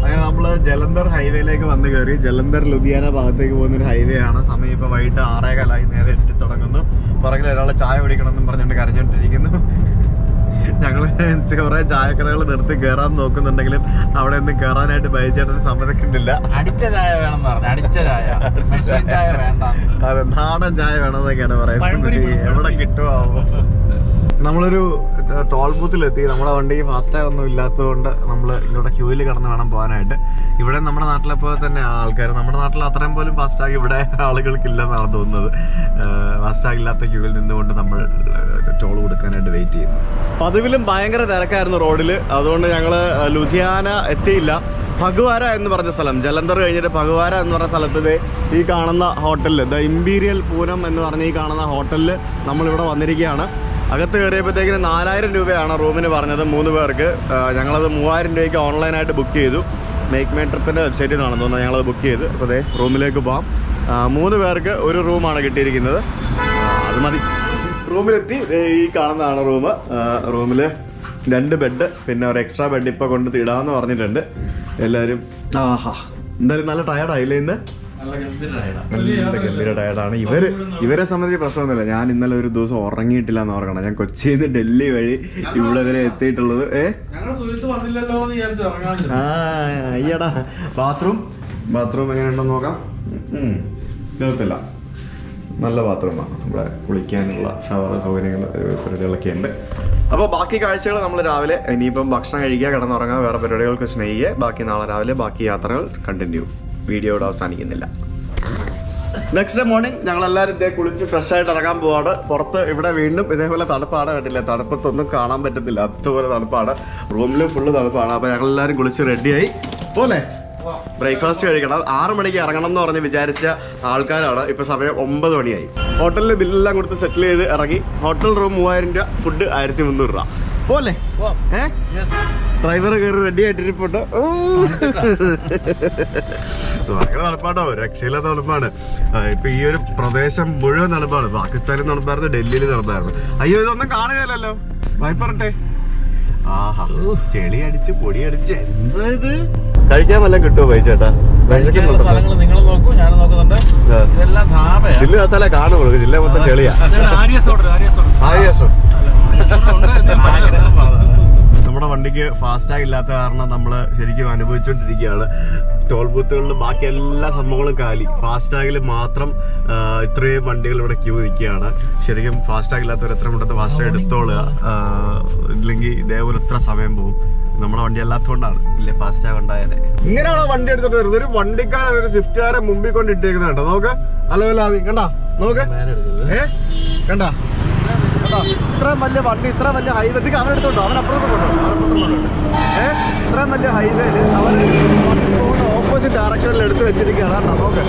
അങ്ങനെ നമ്മൾ ജലന്ധർ ഹൈവേയിലേക്ക് വന്ന് കയറി. ജലന്ധർ ലുധിയാന ഭാഗത്തേക്ക് പോകുന്നൊരു ഹൈവേ ആണ്. സമയം ഇപ്പോൾ വൈകിട്ട് 6:15 നേരെ എത്തി തുടങ്ങുന്നു. പുറകിൽ ഒരാളെ ചായ കുടിക്കണമെന്നും പറഞ്ഞുകൊണ്ട് കരഞ്ഞുകൊണ്ടിരിക്കുന്നു. ഞങ്ങൾ കുറേ ചായക്കടകൾ നിർത്തി കയറാൻ നോക്കുന്നുണ്ടെങ്കിലും അവിടെ ഒന്നും കയറാനായിട്ട് ബൈചേട്ടന് സമ്മതിക്കുന്നില്ല. അതെ, നാടൻ ചായ വേണമെന്നൊക്കെയാണ് പറയുന്നത്. എവിടെ കിട്ടുമോ? നമ്മളൊരു ടോൾ ബൂത്തിലെത്തി. നമ്മുടെ വണ്ടിക്ക് ഫാസ്റ്റാഗ് ഒന്നും ഇല്ലാത്തതുകൊണ്ട് നമ്മൾ ഇവിടെ ക്യൂവിൽ കിടന്ന് വേണം പോകാനായിട്ട്. ഇവിടെ നമ്മുടെ നാട്ടിലെ പോലെ തന്നെ ആൾക്കാർ, നമ്മുടെ നാട്ടിൽ അത്രയും പോലും ഫാസ്റ്റാഗ് ഇവിടെ ആളുകൾക്കില്ലെന്നാണ് തോന്നുന്നത്. ഫാസ്റ്റാഗ് ഇല്ലാത്ത ക്യൂവിൽ നിന്നുകൊണ്ട് നമ്മൾ ടോൾ കൊടുക്കാനായിട്ട് വെയിറ്റ് ചെയ്യുന്നു. പതിവിലും ഭയങ്കര തിരക്കായിരുന്നു റോഡിൽ. അതുകൊണ്ട് ഞങ്ങൾ ലുധിയാന എത്തിയില്ല. ഭഗവാര എന്ന് പറഞ്ഞ സ്ഥലം, ജലന്ധർ കഴിഞ്ഞിട്ട് ഭഗവാര എന്ന് പറഞ്ഞ സ്ഥലത്ത് ഈ കാണുന്ന ഹോട്ടലിൽ, ദ ഇമ്പീരിയൽ പൂനം എന്ന് പറഞ്ഞ ഈ കാണുന്ന ഹോട്ടലിൽ നമ്മളിവിടെ വന്നിരിക്കുകയാണ്. അകത്ത് കയറിയപ്പോഴത്തേക്കിന് 4000 രൂപയാണ് റൂമിന് പറഞ്ഞത് 3 പേർക്ക്. ഞങ്ങളത് 3000 രൂപയ്ക്ക് ഓൺലൈനായിട്ട് ബുക്ക് ചെയ്തു. മേക്ക് മൈ ട്രിപ്പിൻ്റെ വെബ്സൈറ്റിൽ നിന്നാണെന്ന് തോന്നുന്നത് ഞങ്ങളത് ബുക്ക് ചെയ്ത്. അപ്പോൾ അതെ, റൂമിലേക്ക് പോകാം. 3 പേർക്ക് ഒരു റൂമാണ് കിട്ടിയിരിക്കുന്നത്. അത് മതി. റൂമിലെത്തി. ഈ കാണുന്നതാണ് റൂം. റൂമിൽ 2 ബെഡ്, പിന്നെ ഒരു എക്സ്ട്രാ ബെഡ് ഇപ്പോൾ കൊണ്ട് ഇടാമെന്ന് പറഞ്ഞിട്ടുണ്ട് എല്ലാവരും. എന്തായാലും നല്ല ടയർഡായില്ലേ ഇന്ന്? ഗംഭീര ടയർഡാണ്. ഇവരെ സംബന്ധിച്ച് പ്രശ്നമൊന്നുമില്ല. ഞാൻ ഇന്നലെ ഒരു ദിവസം ഉറങ്ങിയിട്ടില്ല എന്ന് ഓർക്കണം. ഞാൻ കൊച്ചിയിൽ നിന്ന് ഡൽഹി വഴി ഇവിടെ വരെ എത്തിയിട്ടുള്ളത്. അയ്യടാ. ബാത്റൂം എങ്ങനെയുണ്ടെന്ന് നോക്കാം. കുഴപ്പമില്ല. നല്ല ബാത്റൂമാണ്. ഇവിടെ കുളിക്കാനുള്ള ഷവർ സൗകര്യങ്ങൾ പരിപാടികളൊക്കെ ഉണ്ട്. അപ്പോൾ ബാക്കി കാഴ്ചകൾ നമ്മൾ രാവിലെ ഇനിയിപ്പം ഭക്ഷണം കഴിക്കുക, കിടന്നുറങ്ങുക, വേറെ പരിപാടികൾക്ക് സ്നേഹിക്കുക. ബാക്കി നാളെ രാവിലെ ബാക്കി യാത്രകൾ കണ്ടിന്യൂ. വീഡിയോ ഇവിടെ അവസാനിക്കുന്നില്ല. നെക്സ്റ്റ് ഡേ മോർണിംഗ് ഞങ്ങളെല്ലാവരും ഇതേ കുളിച്ച് ഫ്രഷ് ആയിട്ട് ഇറങ്ങാൻ പോവാണ്. പുറത്ത് ഇവിടെ വീണ്ടും ഇതേപോലെ തണുപ്പാണ്. കണ്ടില്ല, തണുപ്പത്തൊന്നും കാണാൻ പറ്റത്തില്ല, അതുപോലെ തണുപ്പാണ്. റൂമിലും ഫുള്ള് തണുപ്പാണ്. അപ്പോൾ ഞങ്ങളെല്ലാവരും കുളിച്ച് റെഡിയായി പോലെ ബ്രേക്ക്ഫാസ്റ്റ് കഴിക്കണം. 6 മണിക്ക് ഇറങ്ങണം എന്ന് പറഞ്ഞ് വിചാരിച്ച ആൾക്കാരാണ്. ഇപ്പോൾ സമയം 9 മണിയായി. ഹോട്ടലിൽ ബില്ലെല്ലാം കൊടുത്ത് സെറ്റിൽ ചെയ്ത് ഇറങ്ങി. ഹോട്ടൽ റൂം 3000 രൂപ, ഫുഡ് 1300 രൂപ പോലെ. ഡ്രൈവർ കയറി റെഡി ആയിട്ടിരിപ്പുണ്ട്. ഭയങ്കര തണുപ്പാട്ടോ, രക്ഷയില്ലാത്ത തണുപ്പാണ്. ഇപ്പൊ ഈ ഒരു പ്രദേശം മുഴുവൻ തണുപ്പാണ്. പാകിസ്ഥാനിൽ തണുപ്പായിരുന്നു, ഡൽഹിയിൽ തണുപ്പായിരുന്നു. അയ്യോ, ഇതൊന്നും കാണുകയല്ലോ. വായ്പറട്ടെ. ആഹാ, ചെളി അടിച്ച് പൊടി അടിച്ച് എന്താ ഇത്. കഴിക്കാൻ വല്ലതും കിട്ടുമോ ബൈച്ചേട്ടാ? നിങ്ങൾ നോക്കൂ, ഞാൻ നോക്കുന്നുണ്ട്. ഇതെല്ലാം ജില്ല തല കാണുള്ളൂ, ജില്ല മൊത്തം ചെളിയാ. നമ്മുടെ വണ്ടിക്ക് ഫാസ്റ്റാഗ് ഇല്ലാത്ത കാരണം നമ്മൾ ശരിക്കും അനുഭവിച്ചുകൊണ്ടിരിക്കുകയാണ്. ടോൾ ബൂത്തുകളിൽ ബാക്കി എല്ലാ സംഭവങ്ങളും കാലി, ഫാസ്റ്റാഗിൽ മാത്രം ഇത്രയും വണ്ടികൾ ഇവിടെ ക്യൂ നിൽക്കുകയാണ്. ശരിക്കും ഫാസ്റ്റാഗ് ഇല്ലാത്തവർ എത്ര മുന്നത്തെ ഫാസ്റ്റാഗ് എടുത്തോളുക, ഇല്ലെങ്കിൽ ഇതേപോലെ എത്ര സമയം പോകും. നമ്മുടെ വണ്ടി അല്ലാത്തതുകൊണ്ടാണ്, ഇല്ലേ ഫാസ്റ്റാഗ് ഉണ്ടായാലേ. ഇങ്ങനെയാണോ വണ്ടി എടുത്തിട്ട് വരുന്നത്? ഒരു വണ്ടിക്കാരൻ ഒരു സ്വിഫ്റ്റുകാരെ മുമ്പിൽ കൊണ്ട് ഇട്ടേക്കുന്നത് കേട്ടോ. നോക്ക്, അല്ലവല്ലാതി കണ്ടാ, നോക്ക്, കണ്ടാ, ഇത്രയും വലിയ വണ്ടി, ഇത്ര വലിയ ഹൈവേ അവൻ എടുത്തോണ്ടോ, അവൻ അപ്പുറത്ത് കൊണ്ടോ, ഇത്രയും വലിയ ഹൈവേയില് അവൻ ഓപ്പോസിറ്റ് ഡയറക്ഷനിൽ എടുത്ത് വെച്ചിരിക്കുകയാണ് കേട്ടോ. നോക്ക്,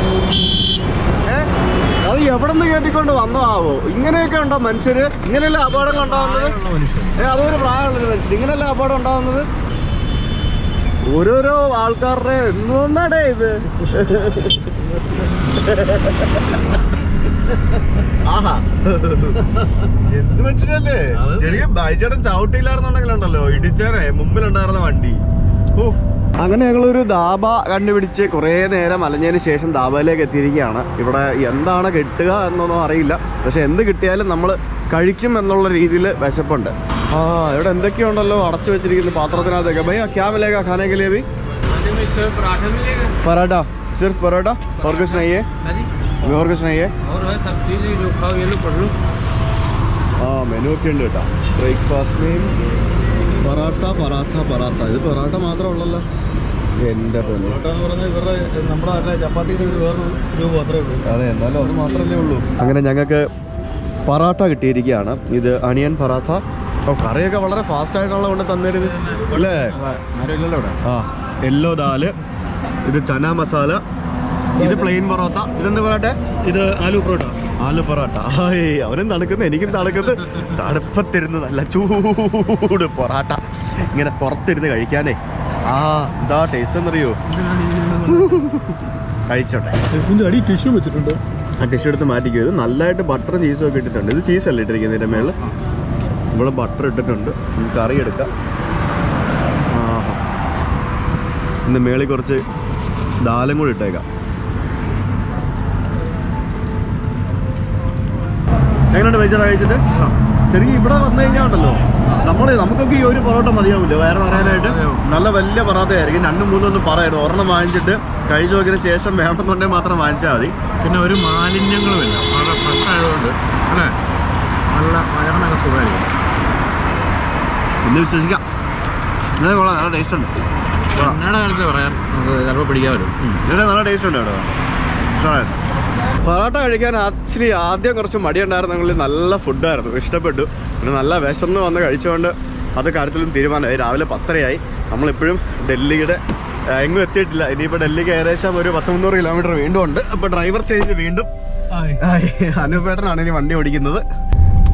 അത് എവിടെ നിന്ന് കേട്ടിക്കൊണ്ട് വന്നതാവോ? ഇങ്ങനെയൊക്കെ ഉണ്ടോ മനുഷ്യര്? ഇങ്ങനെയല്ലേ അപകടങ്ങൾ ഉണ്ടാവുന്നത്? അതൊരു പ്രായമുള്ളൊരു മനുഷ്യർ, ഇങ്ങനെയല്ലേ അപകടം ഉണ്ടാവുന്നത്? ഓരോരോ ആൾക്കാരുടെ എന്തുകൊണ്ടാടേ ഇത്? ആഹാ, എന്ത് മനുഷ്യരല്ലേ. ശരിക്കും ബൈച്ചേട്ടൻ ചവിട്ടിയില്ലായിരുന്നുണ്ടെങ്കിലുണ്ടല്ലോ ഇടിച്ചേനെ മുമ്പിലുണ്ടായിരുന്ന വണ്ടി. അങ്ങനെ ഞങ്ങളൊരു ധാബ കണ്ടുപിടിച്ച് കുറേ നേരം അലഞ്ഞതിന് ശേഷം ധാബയിലേക്ക് എത്തിയിരിക്കുകയാണ്. ഇവിടെ എന്താണ് കിട്ടുക എന്നൊന്നും അറിയില്ല, പക്ഷെ എന്ത് കിട്ടിയാലും നമ്മൾ കഴിക്കും എന്നുള്ള രീതിയിൽ വിശപ്പുണ്ട്. ഇവിടെ എന്തൊക്കെയുണ്ടല്ലോ അടച്ചു വെച്ചിരിക്കുന്നു പാത്രത്തിനകത്തേക്ക്. ഭയ്യ ക്യാ മിലേഗാ ഖാനെ കെ ലിയേ ഭി? പറാഠ, സിർഫ് പറാഠ, और कुछ नहीं है? और कुछ नहीं है? മെനു ഒക്കെ ഉണ്ട് കേട്ടോ. ബ്രേക്ക്ഫാസ്റ്റിനെയും പൊറാട്ട പറാത്ത പറാത്ത. ഇത് പൊറാട്ട മാത്രമേ ഉള്ളല്ലോ. എൻ്റെ പൊന്നു, അതെ, എന്നാലും അത് മാത്രമല്ലേ ഉള്ളൂ. അങ്ങനെ ഞങ്ങൾക്ക് പറാട്ട കിട്ടിയിരിക്കുകയാണ്. ഇത് അണിയൻ പറാത്ത. കറിയൊക്കെ വളരെ ഫാസ്റ്റ് ആയിട്ടുള്ള കൊണ്ട് തന്നിരുന്നു അല്ലേ? യെല്ലോ ദാല്, ഇത് ചന മസാല, ഇത് പ്ലെയിൻ പൊറോട്ട. ഇതെന്ത് പൊറോട്ട? ഇത് ആലു പൊറോട്ട. ആലു പൊറോട്ട. അവനും തണുക്കുന്നു, എനിക്കും തണുക്കുന്നു. തണുപ്പത്തിരുന്ന് നല്ല ചൂട് പൊറോട്ട ഇങ്ങനെ പുറത്തിരുന്ന് കഴിക്കാനേ. എന്താ ടേസ്റ്റ് എന്നറിയോ? കഴിച്ചോട്ടെ. ടിഷ്യൂ വെച്ചിട്ടുണ്ട്, ആ ടിഷ്യൂ എടുത്ത് മാറ്റിക്കും. ഇത് നല്ലതായിട്ട് ബട്ടറും ചീസും ഒക്കെ ഇട്ടിട്ടുണ്ട്. ഇത് ചീസല്ല ഇട്ടിരിക്കുന്നത് ഇതിൻ്റെ മേളിൽ. ഇവിടെ ബട്ടർ ഇട്ടിട്ടുണ്ട്. കറി എടുക്കാം. ഇന്ന് മേളിൽ കുറച്ച് ദാലും കൂടി ഇട്ടേക്കാം. എങ്ങനെയുണ്ട് വെച്ചാൽ കഴിച്ചിട്ട്? ശരിക്കും ഇവിടെ വന്നു കഴിഞ്ഞാൽ ഉണ്ടല്ലോ നമുക്കൊക്കെ ഈ ഒരു പൊറോട്ട മതിയാവില്ല വയറ് പറയാനായിട്ട്. നല്ല വലിയ പൊറോട്ടയായിരിക്കും. 2-3 ഒന്നും പറയരുത്. ഒരെണ്ണം വാങ്ങിച്ചിട്ട് കഴിച്ചു നോക്കിയതിന് ശേഷം വേണമെന്നുണ്ടെങ്കിൽ മാത്രം വാങ്ങിച്ചാൽ മതി. പിന്നെ ഒരു മാലിന്യങ്ങളുമില്ല, വളരെ ഫ്രഷ് ആയതുകൊണ്ട് അല്ലേ, നല്ല വയറിനൊക്കെ സുഖമായിരിക്കും. ഇന്ന് വിശ്വസിക്കാം. ഇന്നലെ കൊള്ളാം, നല്ല ടേസ്റ്റ് ഉണ്ട്. എന്നോട് കാലത്ത് പറയാൻ നമുക്ക് ചിലപ്പോൾ പിടിക്കാൻ വരും. ഇവിടെ നല്ല ടേസ്റ്റ് ഉണ്ട് കേട്ടോ. ഇഷ്ടമായിരുന്നു. പൊറോട്ട കഴിക്കാൻ ആക്ച്വലി ആദ്യം കുറച്ച് മടിയുണ്ടായിരുന്നെങ്കിൽ നല്ല ഫുഡായിരുന്നു, ഇഷ്ടപ്പെട്ടു. പിന്നെ നല്ല വിശന്ന് വന്ന് കഴിച്ചുകൊണ്ട് അത് കാര്യത്തിലും തീരുമാനമായി. രാവിലെ 10:30 നമ്മളിപ്പോഴും ഡൽഹിയുടെ എങ്ങും എത്തിയിട്ടില്ല. ഇനിയിപ്പോൾ ഡൽഹിക്ക് ഏകദേശം ഒരു 100-300 കിലോമീറ്റർ വീണ്ടും ഉണ്ട്. അപ്പോൾ ഡ്രൈവർ ചേഞ്ച് വീണ്ടും അനൂപേട്ടനാണ് ഇനി വണ്ടി ഓടിക്കുന്നത്.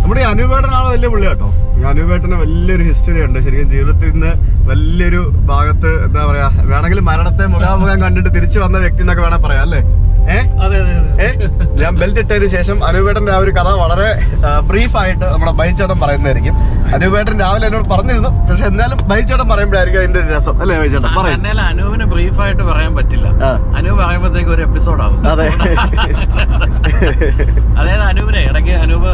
നമ്മുടെ ഈ അനൂപേട്ടനാണ് വലിയ പുള്ളി കേട്ടോ. അനൂപേട്ടന് വലിയൊരു ഹിസ്റ്ററി ഉണ്ട്. ശരിക്കും ജീവിതത്തിൽ നിന്ന് വലിയൊരു ഭാഗത്ത് എന്താ പറയാ, വേണമെങ്കിൽ മരണത്തെ മുഖാമുഖം കണ്ടിട്ട് തിരിച്ചു വന്ന വ്യക്തി എന്നൊക്കെ വേണേൽ പറയാം അല്ലേ? ഞാൻ ബെൽറ്റ് ഇട്ടതിന് ശേഷം അനൂപേട്ടന്റെ ആ ഒരു കഥ വളരെ ബ്രീഫായിട്ട് നമ്മുടെ ബൈച്ചേട്ടൻ പറയുന്നതായിരിക്കും. അനൂപേട്ടൻ രാവിലെ എന്നോട് പറഞ്ഞിരുന്നു, പക്ഷെ എന്നാലും ബൈച്ചേട്ടൻ പറയുമ്പോഴായിരിക്കും അതിന്റെ ഒരു രസം അല്ലേ? ബൈച്ചേട്ടൻ പറയും. അനൂപിന് ബ്രീഫായിട്ട് പറയാൻ പറ്റില്ല. അനൂപ് പറയുമ്പോഴത്തേക്ക് ഒരു എപ്പിസോഡ് ആവും. അതെ, അതായത് അനൂപിനെ ഇടയ്ക്ക് അനൂപ്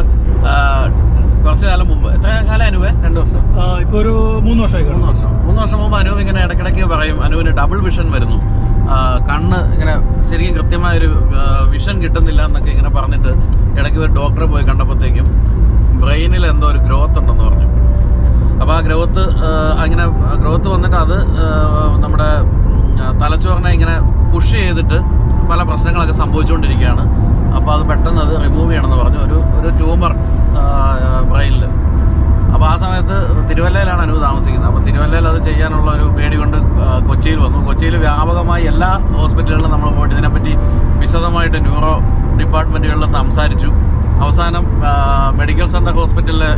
കുറച്ചു കാലം മുമ്പ്, എത്ര കാലം അനൂപ്? 2 വർഷം, ഇപ്പൊ ഒരു 3 വർഷമായി. 3 വർഷം മുമ്പ് അനൂപ് ഇങ്ങനെ ഇടയ്ക്കിടയ്ക്ക് പറയും അനൂപിന് ഡബിൾ വിഷൻ വരുന്നു, കണ്ണ് ഇങ്ങനെ ശരിക്കും കൃത്യമായൊരു വിഷൻ കിട്ടുന്നില്ല എന്നൊക്കെ ഇങ്ങനെ പറഞ്ഞിട്ട് ഇടയ്ക്ക് ഒരു ഡോക്ടറെ പോയി കണ്ടപ്പോഴത്തേക്കും ബ്രെയിനിൽ എന്തോ ഒരു ഗ്രോത്ത് ഉണ്ടെന്ന് പറഞ്ഞു. അപ്പോൾ ആ ഗ്രോത്ത് വന്നിട്ട് അത് നമ്മുടെ തലച്ചോറിനെ ഇങ്ങനെ പുഷ് ചെയ്തിട്ട് പല പ്രശ്നങ്ങളൊക്കെ സംഭവിച്ചുകൊണ്ടിരിക്കുകയാണ്. അപ്പോൾ അത് പെട്ടെന്ന് അത് റിമൂവ് ചെയ്യണമെന്ന് പറഞ്ഞു, ഒരു ട്യൂമർ ബ്രെയിനിൽ. അപ്പോൾ ആ സമയത്ത് തിരുവല്ലയിലാണ് അനു താമസിക്കുന്നത്. അപ്പോൾ തിരുവല്ലയിൽ അത് ചെയ്യാനുള്ള ഒരു പേടി കൊണ്ട് കൊച്ചിയിൽ വന്നു. കൊച്ചിയിൽ വ്യാപകമായി എല്ലാ ഹോസ്പിറ്റലുകളിലും നമ്മൾ പോയിട്ട് ഇതിനെപ്പറ്റി വിശദമായിട്ട് ന്യൂറോ ഡിപ്പാർട്ട്മെൻറ്റുകളിൽ സംസാരിച്ചു. അവസാനം മെഡിക്കൽ സെൻ്റർ ഹോസ്പിറ്റലിലെ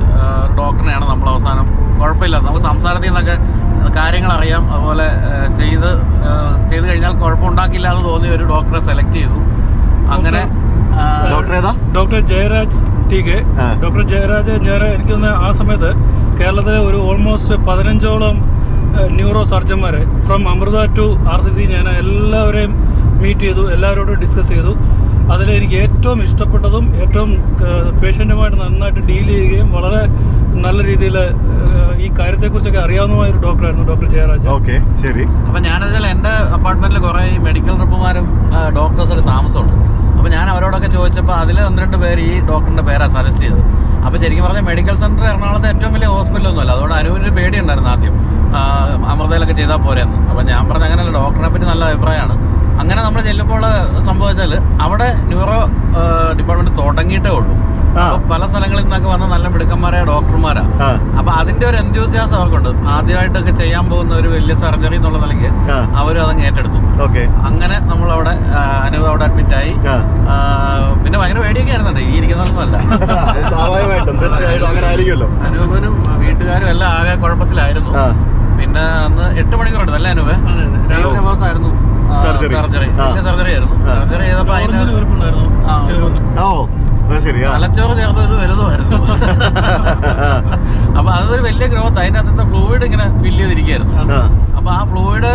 ഡോക്ടറിനെയാണ് നമ്മൾ അവസാനം കുഴപ്പമില്ല, നമുക്ക് സംസാരത്തിൽ നിന്നൊക്കെ കാര്യങ്ങൾ അറിയാം, അതുപോലെ ചെയ്ത് കഴിഞ്ഞാൽ കുഴപ്പമുണ്ടാക്കില്ല എന്ന് തോന്നിയ ഒരു ഡോക്ടറെ സെലക്ട് ചെയ്തു. അങ്ങനെ doctor Jayaraj TK. Doctor Jayaraj എനിക്ക് തോന്നുന്നു ആ സമയത്ത് കേരളത്തിലെ ഒരു ഓൾമോസ്റ്റ് 15ഓളം ന്യൂറോ സർജന്മാരെ ഫ്രം അമൃത ടു RCC ഞാൻ എല്ലാവരെയും മീറ്റ് ചെയ്തു, എല്ലാവരോടും ഡിസ്കസ് ചെയ്തു. അതിൽ എനിക്ക് ഏറ്റവും ഇഷ്ടപ്പെട്ടതും ഏറ്റവും പേഷ്യൻറ്റുമായിട്ട് നന്നായിട്ട് ഡീൽ ചെയ്യുകയും വളരെ നല്ല രീതിയിൽ ഈ കാര്യത്തെക്കുറിച്ചൊക്കെ അറിയാവുന്നമായ ഒരു ഡോക്ടറായിരുന്നു ഡോക്ടർ ജയരാജ്. ഓക്കെ, ശരി. അപ്പം ഞാനതിൽ എൻ്റെ അപ്പാർട്ട്മെൻറ്റിൽ കുറേ മെഡിക്കൽ റെപ്പുമാരും ഡോക്ടേഴ്സൊക്കെ താമസമുണ്ട്. അപ്പോൾ ഞാൻ അവരോടൊക്കെ ചോദിച്ചപ്പോൾ അതിൽ 1-2 പേര് ഈ ഡോക്ടറിൻ്റെ പേരാണ് സജസ്റ്റ് ചെയ്തത്. അപ്പോൾ ശരിക്കും പറഞ്ഞാൽ മെഡിക്കൽ സെൻറ്റർ എറണാകുളത്തെ ഏറ്റവും വലിയ ഹോസ്പിറ്റലൊന്നുമല്ല. അതുകൊണ്ട് അനുവിനൊരു പേടിയുണ്ടായിരുന്നു ആദ്യം, അമൃതയിലൊക്കെ ചെയ്താൽ പോരെയെന്ന്. അപ്പോൾ ഞാൻ പറഞ്ഞ അങ്ങനെയല്ല, ഡോക്ടറിനെ പറ്റി നല്ല അഭിപ്രായമാണ്. അങ്ങനെ നമ്മൾ ചെല്ലുമ്പോൾ സംഭവിച്ചാൽ അവിടെ ന്യൂറോ ഡിപ്പാർട്ട്മെന്റ് തുടങ്ങിയിട്ടേ ഉള്ളൂ. അപ്പോൾ പല സ്ഥലങ്ങളിൽ നിന്നൊക്കെ വന്ന നല്ല മിടുക്കന്മാരായ ഡോക്ടർമാരാണ്. അപ്പൊ അതിന്റെ ഒരു എൻത്യൂസിയാസം അവർക്കുണ്ട്. ആദ്യമായിട്ടൊക്കെ ചെയ്യാൻ പോകുന്ന ഒരു വലിയ സർജറി എന്നുള്ള നിലയ്ക്ക് അവരും അതങ്ങ് ഏറ്റെടുത്തു. അങ്ങനെ നമ്മൾ അവിടെ അനുഭവം അവിടെ അഡ്മിറ്റ് ആയി. പിന്നെ ഭയങ്കര പേടിയൊക്കെ ആയിരുന്നുണ്ട്, ഈ ഇരിക്കുന്നതൊന്നുമല്ല. അനുഭവനും വീട്ടുകാരും എല്ലാം ആകെ കുഴപ്പത്തിലായിരുന്നു. പിന്നെ അന്ന് 8 മണിക്കൂർ അല്ലേ അനുഭവ? 2 ദിവസമായിരുന്നു സർജറി ആയിരുന്നു. സർജറി ചെയ്തപ്പോ തലച്ചോറ് ചേർത്തത് വലുതുമായിരുന്നു. അപ്പൊ അതൊരു വലിയ ഗ്രോത്ത്. അതിന്റെ അകത്തെ ഫ്ലൂയിഡ് ഇങ്ങനെ ഫില്ല് ചെയ്തിരിക്കുകയായിരുന്നു. അപ്പൊ ആ ഫ്ലൂയിഡ്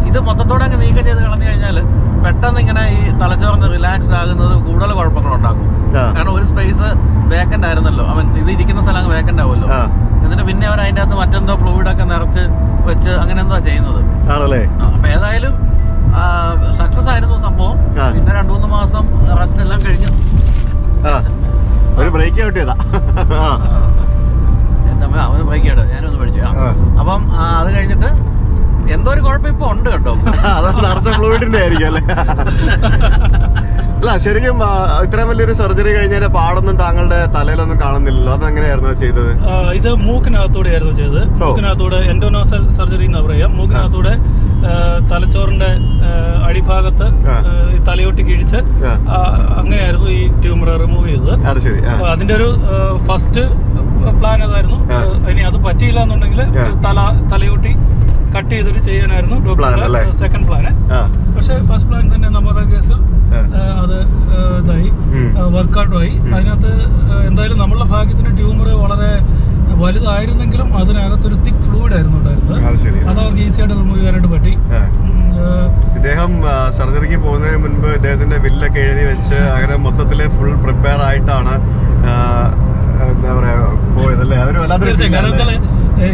ഇത് മൊത്തത്തോടെ അങ്ങ് നീക്കം ചെയ്ത് കളഞ്ഞു കഴിഞ്ഞാൽ പെട്ടെന്ന് ഇങ്ങനെ ഈ തലച്ചോറിന് റിലാക്സ്ഡ് ആകുന്നത് കൂടുതൽ കുഴപ്പങ്ങളുണ്ടാക്കും. കാരണം ഒരു സ്പേസ് വേക്കന്റ് ആയിരുന്നല്ലോ, ഇത് ഇരിക്കുന്ന സ്ഥലം അങ്ങ് വേക്കന്റ് ആവുമല്ലോ. എന്നിട്ട് പിന്നെ അവർ അതിന്റെ അകത്ത് മറ്റെന്തോ ഫ്ലൂയിഡൊക്കെ നിറച്ച് വെച്ച് അങ്ങനെ എന്തോ ചെയ്യുന്നത്. അപ്പൊ ഏതായാലും സക്സസ് ആയിരുന്നു സംഭവം. പിന്നെ 2-3 മാസം റെസ്റ്റ് എല്ലാം കഴിഞ്ഞു. ഒരു ബ്രേക്ക് കിട്ടിയതാ, അവന് ബ്രേക്ക് ഇടുക, ഞാനൊന്ന് പഠിച്ചു. അപ്പം അത് കഴിഞ്ഞിട്ട് എന്തോ ഒരു കുഴപ്പം ഇപ്പൊ ഉണ്ട് കേട്ടോ. ഫ്ലൂയിഡിന്റെ ആയിരിക്കും അല്ലേ? അല്ല, ശരിക്കും ഇത്രയും വലിയൊരു സർജറി കഴിഞ്ഞാൽ പാടൊന്നും താങ്കളുടെ തലയിലൊന്നും കാണുന്നില്ലല്ലോ, അതെങ്ങനെയായിരുന്നു ചെയ്തത്? ഇത് മൂക്കിനകത്തൂടെ ആയിരുന്നു ചെയ്തത്. മൂക്കിനകത്തൂടെ എൻഡോനാസൽ സർജറി എന്ന് പറയാം. മൂക്കിനകത്തൂടെ തലച്ചോറിന്റെ അടിഭാഗത്ത് തലയോട്ടി കിഴിച്ച് അങ്ങനെയായിരുന്നു ഈ ട്യൂമർ റിമൂവ് ചെയ്തത്. അതിന്റെ ഒരു ഫസ്റ്റ് പ്ലാൻ അതായിരുന്നു. ഇനി അത് പറ്റിയില്ല എന്നുണ്ടെങ്കിൽ തലയോട്ടി കട്ട് ചെയ്തിട്ട് ചെയ്യാനായിരുന്നു ഡോക്ടറുടെ സെക്കൻഡ് പ്ലാന്. പക്ഷെ ഫസ്റ്റ് പ്ലാൻ തന്നെ നമ്മുടെ കേസിൽ അത് ഇതായി, വർക്കൗട്ടുമായി. അതിനകത്ത് എന്തായാലും നമ്മളുടെ ഭാഗ്യത്തിന് ട്യൂമർ വളരെ വലുതായിരുന്നെങ്കിലും അതിനകത്തൊരു തിക്ക് ഫ്ലൂയിഡ് ആയിരുന്നു ഉണ്ടായിരുന്നത്. അത് അവർക്ക് ഈസിയായിട്ട് റിമൂവ് ചെയ്യാനായിട്ട് പറ്റി. ഇദ്ദേഹം സർജറിക്ക് പോകുന്നതിന് മുൻപ് ഇദ്ദേഹത്തിന്റെ ബില്ലൊക്കെ എഴുതി വെച്ച് അങ്ങനെ മൊത്തത്തില് ഫുൾ പ്രിപ്പയർ ആയിട്ടാണ് എന്താ പറയാ പോയതല്ലേ? അവര്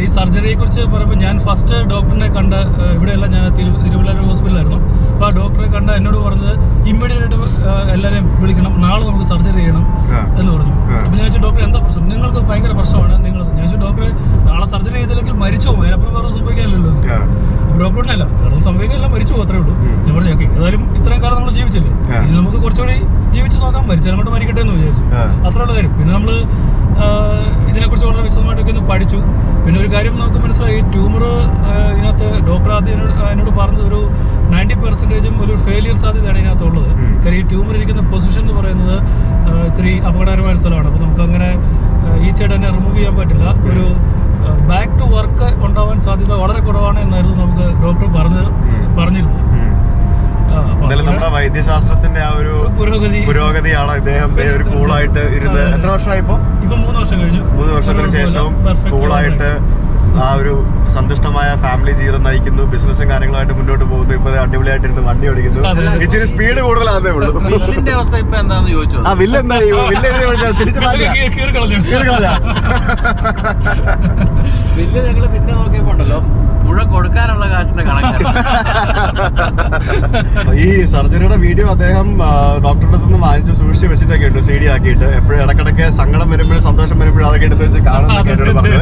ഈ സർജറിയെ കുറിച്ച് പറയുമ്പോൾ ഞാൻ ഫസ്റ്റ് ഡോക്ടറിനെ കണ്ട ഇവിടെയല്ല, ഞാൻ തിരുവല്ല ഹോസ്പിറ്റലായിരുന്നു. അപ്പോൾ ആ ഡോക്ടറെ കണ്ട എന്നോട് പറഞ്ഞത് ഇമ്മീഡിയറ്റ് ആയിട്ട് എല്ലാവരെയും വിളിക്കണം, നാളെ നമുക്ക് സർജറി ചെയ്യണം എന്ന് പറഞ്ഞു. അപ്പോൾ ഞാൻ ചോദിച്ചു ഡോക്ടർ എന്താ പ്രശ്നം? നിങ്ങൾക്ക് ഭയങ്കര പ്രശ്നമാണ് നിങ്ങൾ. ഞാൻ ചോദിച്ചു ഡോക്ടറെ നാളെ സർജറി ചെയ്തില്ലെങ്കിൽ മരിച്ചു പോകും, അതിനപ്പുറം വേറെ സംഭവിക്കാനില്ലല്ലോ. ഡോക്ടറിനല്ല വേറെ സംഭവിക്കാനില്ല, മരിച്ചു പോകും, അത്രേ ഉള്ളൂ. ഞാൻ പറഞ്ഞു ഓക്കെ, ഏതായാലും ഇത്രയും കാലം നമ്മൾ ജീവിച്ചില്ലേ, ഇനി നമുക്ക് കുറച്ചുകൂടി ജീവിച്ചു നോക്കാം, മരിച്ചാൽ അങ്ങോട്ട് മരിക്കട്ടെ എന്ന് വിചാരിച്ചു. അത്രയുള്ള കാര്യം. പിന്നെ നമ്മൾ ഇതിനെക്കുറിച്ച് വളരെ വിശദമായിട്ടൊക്കെ ഒന്ന് പഠിച്ചു. പിന്നെ ഒരു കാര്യം നമുക്ക് മനസ്സിലായി, ട്യൂമർ ഇതിനകത്ത് ഡോക്ടർ ആദ്യം എന്നോട് പറഞ്ഞത് ഒരു 90% ഒരു ഫെയിലിയർ സാധ്യതയാണ് ഇതിനകത്തുള്ളത്. കാര്യം ഈ ട്യൂമർ ഇരിക്കുന്ന പൊസിഷൻ എന്ന് പറയുന്നത് ഇത്തിരി അപകടകരമായ സ്ഥലമാണ്. അപ്പോൾ നമുക്ക് അങ്ങനെ ഈസിയായിട്ട് തന്നെ റിമൂവ് ചെയ്യാൻ പറ്റില്ല. ഒരു ബാക്ക് ടു വർക്ക് ഉണ്ടാവാൻ സാധ്യത വളരെ കുറവാണ് എന്നായിരുന്നു നമുക്ക് ഡോക്ടർ പറഞ്ഞിരുന്നത്. നമ്മുടെ വൈദ്യശാസ്ത്രത്തിന്റെ ആ ഒരു പുരോഗതിയാണ് ഇദ്ദേഹം ഒരു കൂളായിട്ട് ഇരുന്ന്. എത്ര വർഷമായി ഇപ്പൊ? 3 വർഷം കഴിഞ്ഞു. 3 വർഷത്തിന് ശേഷം കൂളായിട്ട് ആ ഒരു സന്തുഷ്ടമായ ഫാമിലി ജീവിതം നയിക്കുന്നു, ബിസിനസ്സും കാര്യങ്ങളായിട്ട് മുന്നോട്ട് പോകുന്നു. ഇപ്പൊ അടിപൊളിയായിട്ടിരുന്ന് വണ്ടി ഓടിക്കുന്നു. ഇച്ചിരി സ്പീഡ് കൂടുതലാണേ ഉള്ളൂ. വില്ലിന്റെ അവസ്ഥ ഇപ്പൊ എന്താന്ന് ചോദിച്ചു. ആ വില്ല് എന്താ തിരിച്ചു വില്ല് ഞങ്ങള് പിന്നെ നോക്കിയപ്പോണ്ടല്ലോ മുഴുവൻ കൊടുക്കാനുള്ള കാശിന്റെ കണക്കാണ്. ഈ സർജറിയുടെ വീഡിയോ അദ്ദേഹം ഡോക്ടറുടെ അടുത്ത് നിന്ന് വാങ്ങിച്ച് സൂക്ഷിച്ച് വെച്ചിട്ടൊക്കെ ഉണ്ട്, CD ആക്കിയിട്ട്. എപ്പോഴും ഇടക്കിടയ്ക്ക് സങ്കടം വരുമ്പോഴും സന്തോഷം വരുമ്പോഴും അതൊക്കെ എടുത്ത് വെച്ച് കാണുന്നൊക്കെ പറഞ്ഞത്.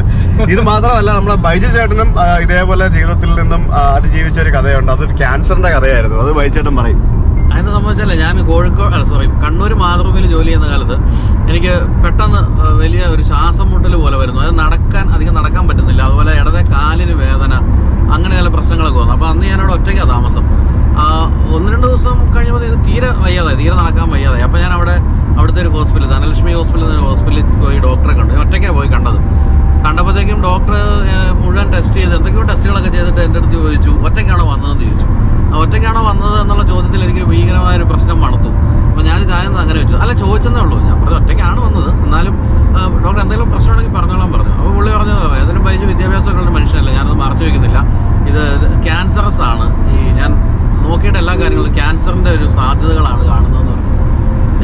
ഇത് മാത്രമല്ല, നമ്മുടെ ബൈജു ചേട്ടനും ഇതേപോലെ ജീവിതത്തിൽ നിന്നും അതിജീവിച്ച ഒരു കഥയുണ്ട്. അതൊരു ക്യാൻസറിന്റെ കഥയായിരുന്നു. അത് ബൈജു ചേട്ടൻ പറയും. അതെന്താ സംഭവിച്ചല്ലേ, ഞാൻ കണ്ണൂർ മാതൃഭൂമിയിൽ ജോലി ചെയ്യുന്ന കാലത്ത് എനിക്ക് പെട്ടെന്ന് വലിയ ഒരു ശ്വാസം മുട്ടൽ പോലെ വരുന്നു. അത് അധികം നടക്കാൻ പറ്റുന്നില്ല. അതുപോലെ ഇടത്തെ കാലിന് വേദന, അങ്ങനെ ചില പ്രശ്നങ്ങളൊക്കെ വന്നു. അപ്പോൾ അന്ന് ഞാനവിടെ ഒറ്റയ്ക്കാണ് താമസം. 1-2 ദിവസം കഴിയുമ്പോൾ തീരെ നടക്കാൻ വയ്യാതായി. അപ്പോൾ ഞാൻ അവിടുത്തെ ഒരു ഹോസ്പിറ്റൽ, ധനലക്ഷ്മി ഹോസ്പിറ്റലിൽ പോയി ഡോക്ടറെ കണ്ടു. ഒറ്റയ്ക്കാണ് പോയി കണ്ടത്. കണ്ടപ്പോഴത്തേക്കും ഡോക്ടർ മുഴുവൻ ടെസ്റ്റ് ചെയ്ത് എന്തൊക്കെയോ ടെസ്റ്റുകളൊക്കെ ചെയ്തിട്ട് എൻ്റെ അടുത്ത് ചോദിച്ചു, ഒറ്റയ്ക്കാണോ വന്നതെന്ന് ചോദിച്ചു. ഒറ്റയ്ക്കാണോ വന്നത് എന്നുള്ള ചോദ്യത്തിൽ എനിക്ക് ഭീകരമായൊരു പ്രശ്നം മണത്തു. അപ്പോൾ ഞാൻ ചായെന്ന് അങ്ങനെ വെച്ചു. അല്ല, ചോദിച്ചെന്നേ ഉള്ളൂ. ഞാൻ പറഞ്ഞു ഒറ്റയ്ക്കാണ് വന്നത്, എന്നാലും ഡോക്ടർ എന്തെങ്കിലും പ്രശ്നമുണ്ടെങ്കിൽ പറഞ്ഞോളാൻ പറഞ്ഞു. അപ്പോൾ പുള്ളി പറഞ്ഞു, ഏതെങ്കിലും ബൈജു വിദ്യാഭ്യാസമുള്ള മനുഷ്യനല്ല, ഞാനത് മറച്ചു വയ്ക്കുന്നില്ല, ഇത് ക്യാൻസറസ് ആണ്, ഞാൻ നോക്കിയിട്ട് എല്ലാ കാര്യങ്ങളും ക്യാൻസറിൻ്റെ ഒരു സാധ്യതകളാണ് കാണുന്നതെന്ന് പറഞ്ഞു.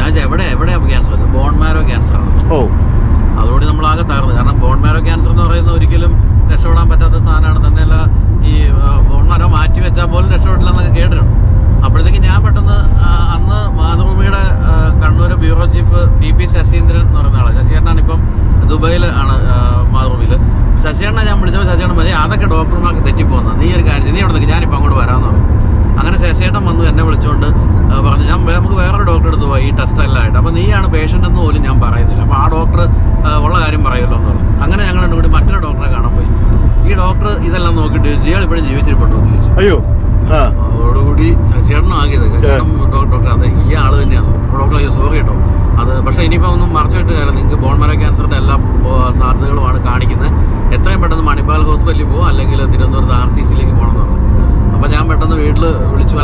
ഞാൻ എവിടെയാണ് ക്യാൻസർ? Bone marrow ക്യാൻസറാണ്. അതോടെ നമ്മളാകെ തകർന്നു. കാരണം ബോൺ മാരോ ക്യാൻസർ എന്ന് പറയുന്നത് ഒരിക്കലും രക്ഷപ്പെടാൻ പറ്റാത്ത സാധനമാണ്. തന്നെയല്ല, ഈ ബോൺ മാരോ മാറ്റി വെച്ചാൽ പോലും രക്ഷപ്പെടില്ല എന്നൊക്കെ കേട്ടിട്ടുണ്ട്. അപ്പോഴത്തേക്ക് ഞാൻ പെട്ടെന്ന് അന്ന് മാതൃഭൂമിയുടെ Kannur bureau chief PP Sasheendran എന്ന് പറയുന്ന ആളാണ്. ശശിയേട്ടനാണ് ഇപ്പം ദുബൈയിൽ ആണ് മാതൃഭൂമിയിൽ. ശശിയേട്ടനെ ഞാൻ വിളിച്ചപ്പോൾ ശശിയേട്ടൻ മതി, അതൊക്കെ ഡോക്ടർമാർക്ക് തെറ്റിപ്പോകുന്നത്, നീ ഒരു കാര്യം, നീ അവിടെ നിൽക്ക്, ഞാനിപ്പോൾ അങ്ങോട്ട് വരാമെന്ന് പറഞ്ഞു. അങ്ങനെ ശശിയേട്ടൻ വന്നു എന്നെ വിളിച്ചുകൊണ്ട് പറഞ്ഞു, നമുക്ക് വേറൊരു ഡോക്ടറെ അടുത്ത് പോയി ഈ ടെസ്റ്റ് എല്ലാം ആയിട്ട്, അപ്പോൾ നീയാണ് പേഷ്യൻ്റ് എന്ന് പോലും ഞാൻ പറയുന്നില്ല, അപ്പോൾ ആ ഡോക്ടർ ഉള്ള കാര്യം പറയുമല്ലോ എന്ന് പറഞ്ഞു. അങ്ങനെ ഞങ്ങൾ കൂടി മറ്റൊരു ഡോക്ടറെ കാണാൻ പോയി. ഈ ഡോക്ടർ ഇതെല്ലാം നോക്കിയിട്ട് ചോദിച്ചു, ഇയാൾ ഇപ്പോഴും ജീവിച്ചിരിപ്പുണ്ടോ എന്ന് ചോദിച്ചു. അയ്യോ, അതോടുകൂടി ശശിയേട്ടനും ആകിയത്, ശശിയേട്ടൻ ഡോക്ടർ അത് ഈ ആൾ തന്നെയാണ്. ഡോക്ടർ അയ്യോ സോറി കേട്ടോ, അത് പക്ഷേ ഇനിയിപ്പോൾ ഒന്നും മറച്ചിട്ട് കാര്യം, നിങ്ങൾക്ക് ബോൺ മാരോ ക്യാൻസറിൻ്റെ എല്ലാ സാധ്യതകളുമാണ് കാണിക്കുന്നത്, എത്രയും പെട്ടെന്ന് മണിപ്പാൽ ഹോസ്പിറ്റലിൽ പോകും, അല്ലെങ്കിൽ തിരുവനന്തപുരത്ത് RCCയിലേക്ക് പോകണമെന്ന് പറഞ്ഞു. അപ്പോൾ ഞാൻ പെട്ടെന്ന് വീട്ടിൽ വിളിച്ചു.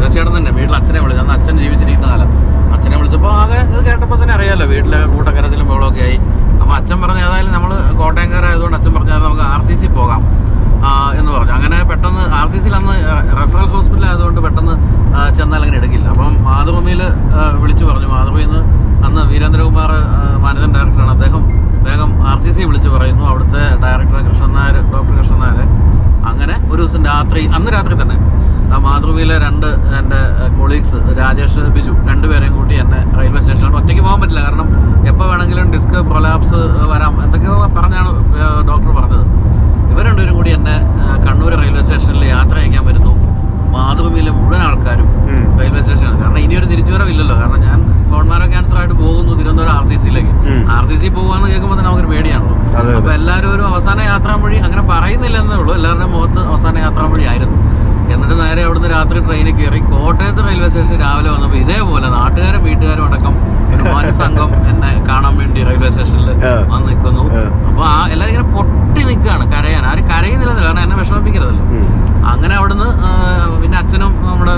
ശശിയേട്ടൻ തന്നെ വീട്ടിൽ അച്ഛനെ വിളിച്ചു. അന്ന് അച്ഛൻ ജീവിച്ചിരിക്കുന്ന കാലം അച്ഛനെ വിളിച്ചപ്പോൾ ആകെ ഇത് കേട്ടപ്പോൾ തന്നെ അറിയാമല്ലോ, വീട്ടിലെ കൂട്ടക്കരച്ചിലും ബഹളമൊക്കെ ആയി. അപ്പോൾ അച്ഛൻ പറഞ്ഞു, ഏതായാലും നമ്മൾ കോട്ടയംകാരായതുകൊണ്ട് അച്ഛൻ പറഞ്ഞാൽ നമുക്ക് RCC പോകാം എന്ന് പറഞ്ഞു. അങ്ങനെ പെട്ടെന്ന് RCCയിൽ അന്ന് റെഫറൽ ഹോസ്പിറ്റൽ ആയതുകൊണ്ട് പെട്ടെന്ന് ചെന്നാൽ അങ്ങനെ എടുക്കില്ല. അപ്പം മാതൃഭൂമിയിൽ വിളിച്ചു പറഞ്ഞു. മാതൃഭൂമിയിൽ നിന്ന് അന്ന് വീരേന്ദ്രകുമാർ മാനേജിംഗ് ഡയറക്ടറാണ്, അദ്ദേഹം വേഗം RCC വിളിച്ച് പറയുന്നു. അവിടുത്തെ ഡയറക്ടർ ഡോക്ടർ കൃഷ്ണൻ നായർ. അങ്ങനെ ഒരു ദിവസം അന്ന് രാത്രി തന്നെ മാതൃഭൂമിയിലെ എൻ്റെ കൊളീഗ്സ് രാജേഷ്, ബിജു, രണ്ടുപേരെയും കൂട്ടി എന്നെ റെയിൽവേ സ്റ്റേഷനിൽ ഒറ്റയ്ക്ക് പോകാൻ പറ്റില്ല, കാരണം എപ്പോൾ വേണമെങ്കിലും ഡിസ്ക് പ്രൊലാപ്സ് വരാം എന്തൊക്കെയോ പറഞ്ഞാണ് ഡോക്ടർ പറഞ്ഞത്. ഇവർ രണ്ടുപേരും കൂടി എന്നെ കണ്ണൂർ റെയിൽവേ സ്റ്റേഷനിൽ യാത്ര അയക്കാൻ വരുന്നു. മാതൃഭൂമിയിലെ മുഴുവൻ ആൾക്കാരും റെയിൽവേ സ്റ്റേഷനിൽ, കാരണം ഇനിയൊരു തിരിച്ചുവരവില്ലല്ലോ, കാരണം ഞാൻ ബോൺ മാരോ ക്യാൻസർ ആയിട്ട് പോകുന്നു തിരുവനന്തപുരം RCCയിലേക്ക്. RCC പോകുകയെന്ന് കേൾക്കുമ്പോൾ തന്നെ നമുക്കൊരു പേടിയാണല്ലോ. അപ്പോൾ എല്ലാവരും ഒരു അവസാന യാത്രാമൊഴി അങ്ങനെ പറയുന്നില്ലെന്നേ ഉള്ളൂ, എല്ലാവരുടെയും മുഖത്ത് അവസാന യാത്രാമൊഴി ആയിരുന്നു. എന്നിട്ട് നേരെ അവിടുന്ന് രാത്രി ട്രെയിനിൽ കയറി കോട്ടയത്ത് റെയിൽവേ സ്റ്റേഷൻ രാവിലെ വന്നപ്പോൾ ഇതേപോലെ നാട്ടുകാരും വീട്ടുകാരും അടക്കം ഒരു വൻ സംഘം എന്നെ കാണാൻ വേണ്ടി റെയിൽവേ സ്റ്റേഷനിൽ വന്ന് നിൽക്കുന്നു. അപ്പോൾ എല്ലാവരും ഇങ്ങനെ പൊട്ടി നിൽക്കുകയാണ്, കരയാൻ. ആരും കരയുന്നില്ലെന്നില്ല, കാരണം എന്നെ വിഷമിപ്പിക്കരുതല്ലോ. അങ്ങനെ അവിടുന്ന് പിന്നെ അച്ഛനും നമ്മുടെ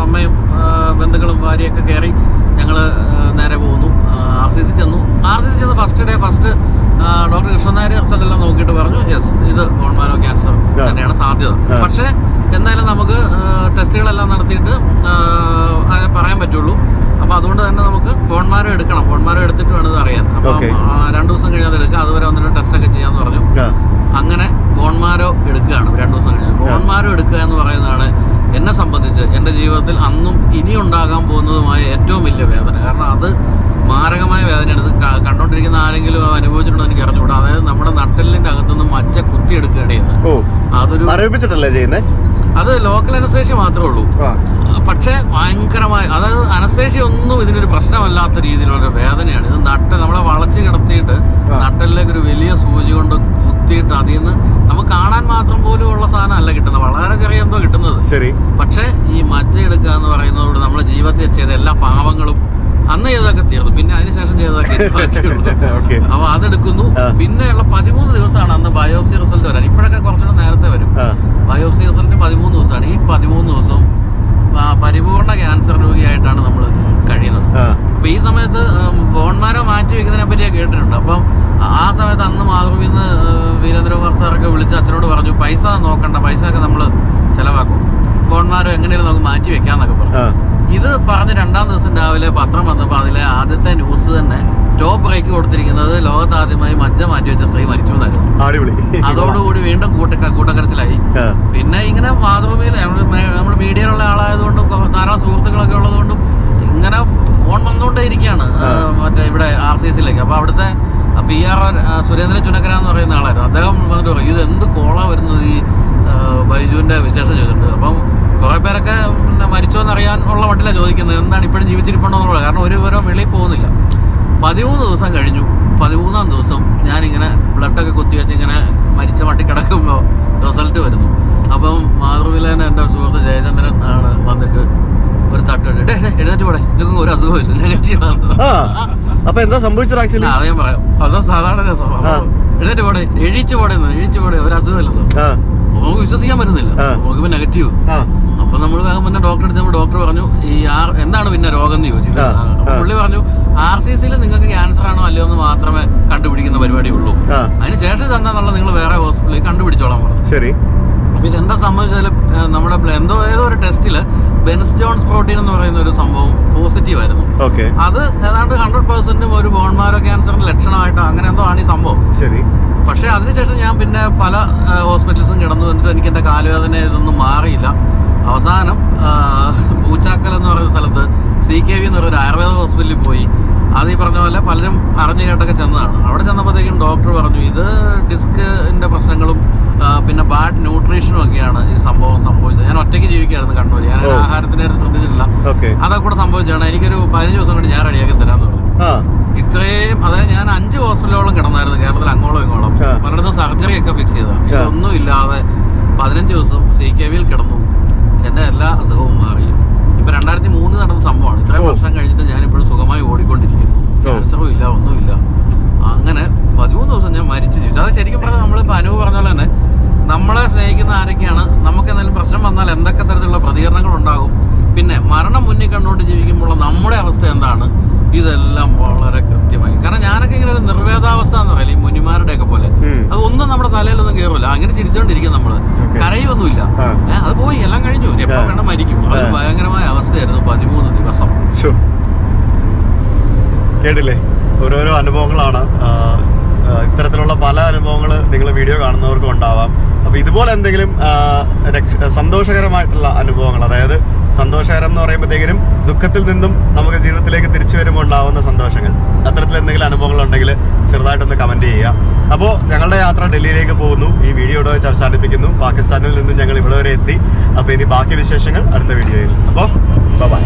അമ്മയും ബന്ധുക്കളും ഭാര്യയൊക്കെ കയറി ഞങ്ങൾ നേരെ പോകുന്നു. RCC ചെന്നു. RCC ചെന്ന് first doctor Krishnan Nair result എല്ലാം നോക്കിയിട്ട് പറഞ്ഞു, യെസ്, ഇത് ബോൺ മാരോ ക്യാൻസർ തന്നെയാണ് സാധ്യത. പക്ഷേ എന്തായാലും നമുക്ക് ടെസ്റ്റുകളെല്ലാം നടത്തിയിട്ട് പറയാൻ പറ്റുള്ളൂ. അപ്പോൾ അതുകൊണ്ട് തന്നെ നമുക്ക് ബോൺ മാരോ എടുക്കണം, ബോൺ മാരോ എടുത്തിട്ട് വേണം ഇത് അറിയാൻ. അപ്പം 2 ദിവസം കഴിഞ്ഞാൽ അത് എടുക്കുക, അതുവരെ 1-2 ടെസ്റ്റൊക്കെ ചെയ്യാമെന്ന് പറഞ്ഞു. അങ്ങനെ ബോൺ മാരോ എടുക്കുകയാണ് 2 ദിവസം കഴിഞ്ഞാൽ. ബോൺ മാരോ എടുക്കുക എന്ന് പറയുന്നതാണ് എന്നെ സംബന്ധിച്ച് എൻ്റെ ജീവിതത്തിൽ അന്നും ഇനി ഉണ്ടാകാൻ പോകുന്നതുമായ ഏറ്റവും വലിയ വേദന. കാരണം അത് മാരകമായ വേദനയാണ്. ഇത് കണ്ടോണ്ടിരിക്കുന്ന ആരെങ്കിലും അത് അനുഭവിച്ചിട്ടുണ്ടോ എനിക്ക് അറിഞ്ഞുകൂടാ. അതായത് നമ്മുടെ നട്ടെല്ലിന്റെ അകത്തുനിന്ന് മജ്ജ കുത്തിയെടുക്കുകയാണ് ചെയ്യുന്നത്. അതൊരു അത് ലോക്കൽ അനസ്തേഷ്യ മാത്രമേ ഉള്ളൂ. പക്ഷെ ഭയങ്കരമായ, അതായത് അനസ്തേഷ്യ ഒന്നും ഇതിനൊരു പ്രശ്നമല്ലാത്ത രീതിയിലുള്ള വേദനയാണ്. ഇത് നമ്മളെ വളച്ച് കിടത്തിയിട്ട് നട്ടലിലേക്ക് ഒരു വലിയ സൂചി കൊണ്ട് കുത്തിയിട്ട് അതിൽ നിന്ന് നമുക്ക് കാണാൻ മാത്രം പോലും ഉള്ള സാധനം അല്ല കിട്ടുന്നത്, വളരെ ചെറിയ എന്തോ കിട്ടുന്നത്. പക്ഷെ ഈ മജ്ജ എടുക്കുക എന്ന് പറയുന്നതോട് നമ്മുടെ ജീവിതത്തിൽ ചെയ്ത എല്ലാ പാവങ്ങളും അന്ന് ചെയ്തൊക്കെ തീർന്നു, പിന്നെ അതിനുശേഷം ചെയ്തതൊക്കെ. അപ്പൊ അതെടുക്കുന്നു. പിന്നെയുള്ള 13 ദിവസമാണ് അന്ന് ബയോപ്സി റിസൾട്ട് വരാൻ. ഇപ്പോഴൊക്കെ കുറച്ചുകൂടെ നേരത്തെ വരും. ബയോപ്സി റിസൾട്ട് 13 ദിവസമാണ്. ഈ 13 ദിവസവും പരിപൂർണ ക്യാൻസർ രോഗിയായിട്ടാണ് നമ്മൾ കഴിയുന്നത്. അപ്പൊ ഈ സമയത്ത് ബോൺ മാരോ മാറ്റി വെക്കുന്നതിനെ പറ്റിയൊക്കെ കേട്ടിട്ടുണ്ട്. അപ്പം ആ സമയത്ത് അന്ന് മാതൃഭൂമിയിൽ നിന്ന് വീരേന്ദ്രകുമാർ സാറൊക്കെ വിളിച്ച് അച്ഛനോട് പറഞ്ഞു, പൈസ നോക്കണ്ട, പൈസ ഒക്കെ നമ്മൾ ചെലവാക്കും, ബോൺ മാരോ എങ്ങനെയും നമുക്ക് മാറ്റി വെക്കാന്നൊക്കെ പറഞ്ഞു. ഇത് പറഞ്ഞ് 2-ാം ദിവസം രാവിലെ പത്രം വന്നപ്പോൾ അതിലെ ആദ്യത്തെ ന്യൂസ് തന്നെ ടോപ്പ് ബ്രേക്ക് കൊടുത്തിരിക്കുന്നത് ലോകത്ത് ആദ്യമായി മജ്ജ മാറ്റി വെച്ച സ്ത്രീ മരിച്ചു എന്നായിരുന്നു. അടിപൊളി. അതോടുകൂടി വീണ്ടും കൂട്ടക്കരച്ചിലായി. പിന്നെ ഇങ്ങനെ മാതൃഭൂമിയിൽ നമ്മുടെ മീഡിയയിലുള്ള ആളായതുകൊണ്ടും ധാരാളം സുഹൃത്തുക്കളൊക്കെ ഉള്ളതുകൊണ്ടും ഇങ്ങനെ ഫോൺ വന്നുകൊണ്ടേ ഇരിക്കുകയാണ് മറ്റേ ഇവിടെ RCCയിലേക്ക്. അപ്പോൾ അവിടുത്തെ PR സുരേന്ദ്രൻ ചുനക്കര എന്ന് പറയുന്ന ആളായിരുന്നു. അദ്ദേഹം വന്നിട്ട് പറയും ഇത് എന്ത് കോളാ വരുന്നത് ഈ ബൈജുവിൻ്റെ വിശേഷം ചെയ്തിട്ടുണ്ട്. അപ്പം കുറേ പേരൊക്കെ മരിച്ചോന്നറിയാനുള്ള മട്ടിലാണ് ചോദിക്കുന്നത്, എന്താണ് ഇപ്പോഴും ജീവിച്ചിരിപ്പുണ്ടോ എന്നുള്ളത്. കാരണം ഒരു വിവരം വെളിയിൽ പോകുന്നില്ല. 13 ദിവസം കഴിഞ്ഞു. 13-ാം ദിവസം ഞാനിങ്ങനെ ബ്ലഡൊക്കെ കുത്തിവെച്ച് ഇങ്ങനെ മരിച്ച മട്ടി കിടക്കുമ്പോൾ റിസൾട്ട് വരുന്നു. അപ്പം മാതൃഭൂമിയിലെ എൻ്റെ സുഹൃത്ത് ജയചന്ദ്രൻ ആണ് വന്നിട്ട് ഒരു തട്ടിട്ട് എഴുന്നേറ്റ് പോടെ, ഇതൊന്നും ഒരു അസുഖമില്ല, നെഗറ്റീവാണ്. അപ്പൊ എന്താ സംഭവിച്ചത് ആക്ച്വലി? അത് ഞാൻ പറയാം. അത് സാധാരണ രസം. എഴുന്നേറ്റ് പോടെ, എഴിച്ചു പോടെ, ഒരു അസുഖമില്ലെന്നോ. നമുക്ക് വിശ്വസിക്കാൻ പറ്റുന്നില്ല. നമുക്കിപ്പോ നെഗറ്റീവ്. അപ്പൊ നമ്മൾ വേഗം പിന്നെ ഡോക്ടറെ അടുത്ത് ഡോക്ടർ പറഞ്ഞു ഈ എന്താണ് പിന്നെ രോഗം എന്ന് ചോദിച്ചത്. പുള്ളി പറഞ്ഞു RCCയിൽ നിങ്ങൾക്ക് ക്യാൻസർ ആണോ അല്ലയോ എന്ന് മാത്രമേ കണ്ടുപിടിക്കുന്ന പരിപാടി ഉള്ളൂ. അതിനുശേഷം ഇതെന്താന്നുള്ളത് നിങ്ങൾ വേറെ ഹോസ്പിറ്റലിൽ കണ്ടുപിടിച്ചോളാൻ പറഞ്ഞു. ശരി. അപ്പൊ ഇതെന്താ സംഭവിച്ചാല് നമ്മുടെ ഏതോ ഒരു ടെസ്റ്റില് ബെൻസ് ജോൺസ് പ്രോട്ടീൻ എന്ന് പറയുന്ന ഒരു സംഭവം പോസിറ്റീവ് ആയിരുന്നു. അത് ഏതാണ്ട് 100% ഒരു ബോൺമാരോ ക്യാൻസറിന്റെ ലക്ഷണമായിട്ടോ അങ്ങനെ എന്തോ ആണ് ഈ സംഭവം. ശരി. പക്ഷെ അതിനുശേഷം ഞാൻ പിന്നെ പല ഹോസ്പിറ്റൽസും കിടന്നു വന്നിട്ട് എനിക്ക് എന്റെ കാലുവേദന ഇതൊന്നും മാറിയില്ല. അവസാനം പൂച്ചാക്കൽ എന്ന് പറയുന്ന സ്ഥലത്ത് CKV എന്ന് പറയുന്ന ഒരു ആയുർവേദ ഹോസ്പിറ്റലിൽ പോയി. അത് ഈ പറഞ്ഞ പോലെ പലരും അറിഞ്ഞു കേട്ടൊക്കെ ചെന്നതാണ്. അവിടെ ചെന്നപ്പോഴത്തേക്കും ഡോക്ടർ പറഞ്ഞു ഇത് ഡിസ്കിന്റെ പ്രശ്നങ്ങളും പിന്നെ ബാഡ് ന്യൂട്രീഷനും ഒക്കെയാണ് ഈ സംഭവം സംഭവിച്ചത്. ഞാൻ ഒറ്റയ്ക്ക് ജീവിക്കായിരുന്നു കണ്ണൂർ. ഞാൻ ആഹാരത്തിനെ ശ്രദ്ധിച്ചിട്ടില്ല. അതൊക്കെ കൂടെ സംഭവിച്ചാണ്. എനിക്കൊരു 15 ദിവസം കൊണ്ട് ഞാൻ റെഡിയാക്കി തരാന്ന് പറഞ്ഞു. ഇത്രയും അതായത് ഞാൻ 5 ഹോസ്പിറ്റലുകളും കിടന്നായിരുന്നു കേരളത്തിൽ അങ്ങോളം ഇങ്ങോളം. പലയിടത്തും സർജറി ഒക്കെ ഫിക്സ് ചെയ്തതാണ്. ഇതൊന്നും ഇല്ലാതെ 15 ദിവസം CKVയിൽ കിടന്നു. എന്റെ എല്ലാ അസുഖവും മാറി. ഇപ്പൊ 2003 നടന്ന സംഭവമാണ്. ഇത്രയും വർഷം കഴിഞ്ഞിട്ട് ഞാനിപ്പോഴും സുഖമായി ഓടിക്കൊണ്ടിരിക്കുന്നു. ക്യാൻസറും ഇല്ല, ഒന്നുമില്ല. അങ്ങനെ 13 ദിവസം ഞാൻ മരിച്ചു ജീവിച്ചു. അത് ശരിക്കും പറഞ്ഞാൽ നമ്മളിപ്പോൾ അനുവ് പറഞ്ഞ പോലെ തന്നെ നമ്മളെ സ്നേഹിക്കുന്ന ആരൊക്കെയാണ്, നമുക്ക് എന്തെങ്കിലും പ്രശ്നം വന്നാൽ എന്തൊക്കെ തരത്തിലുള്ള പ്രതികരണങ്ങൾ ഉണ്ടാകും, പിന്നെ മരണം മുന്നിൽ കണ്ടുകൊണ്ട് ജീവിക്കുമ്പോൾ നമ്മുടെ അവസ്ഥ എന്താണ്, ഇതെല്ലാം വളരെ കൃത്യമായി. കാരണം ഞാനൊക്കെ ഇങ്ങനെ ഒരു നിർവേദാവസ്ഥ എന്ന് പറയില്ല, ഈ മുനിമാരുടെയൊക്കെ പോലെ. അതൊന്നും നമ്മുടെ തലയിലൊന്നും കയറില്ല. അങ്ങനെ ചിരിച്ചോണ്ടിരിക്കും നമ്മള്, കരയൊന്നുമില്ല. അത് പോയി, എല്ലാം കഴിഞ്ഞു. എപ്പോ വേണം മരിക്കും. അത് ഭയങ്കരമായ അവസ്ഥയായിരുന്നു 13 ദിവസം. കേട്ടില്ലേ, ഓരോരോ അനുഭവങ്ങളാണ്. ഇത്തരത്തിലുള്ള പല അനുഭവങ്ങൾ നിങ്ങൾ വീഡിയോ കാണുന്നവർക്കും ഉണ്ടാവാം. അപ്പൊ ഇതുപോലെ എന്തെങ്കിലും സന്തോഷകരമായിട്ടുള്ള അനുഭവങ്ങൾ, അതായത് സന്തോഷകരം എന്ന് പറയുമ്പോഴത്തേക്കിനും ദുഃഖത്തിൽ നിന്നും നമുക്ക് ജീവിതത്തിലേക്ക് തിരിച്ചു വരുമ്പോൾ ഉണ്ടാവുന്ന സന്തോഷങ്ങൾ, അത്തരത്തിൽ എന്തെങ്കിലും അനുഭവങ്ങൾ ഉണ്ടെങ്കിൽ ചെറുതായിട്ടൊന്ന് കമന്റ് ചെയ്യുക. അപ്പോൾ ഞങ്ങളുടെ യാത്ര ഡൽഹിയിലേക്ക് പോകുന്നു. ഈ വീഡിയോയുടെ വെച്ച് അവസാനിപ്പിക്കുന്നു. പാകിസ്ഥാനിൽ നിന്നും ഞങ്ങൾ ഇവിടെ വരെ എത്തി. അപ്പോൾ ഇനി ബാക്കി വിശേഷങ്ങൾ അടുത്ത വീഡിയോയിൽ. അപ്പോൾ ബൈ.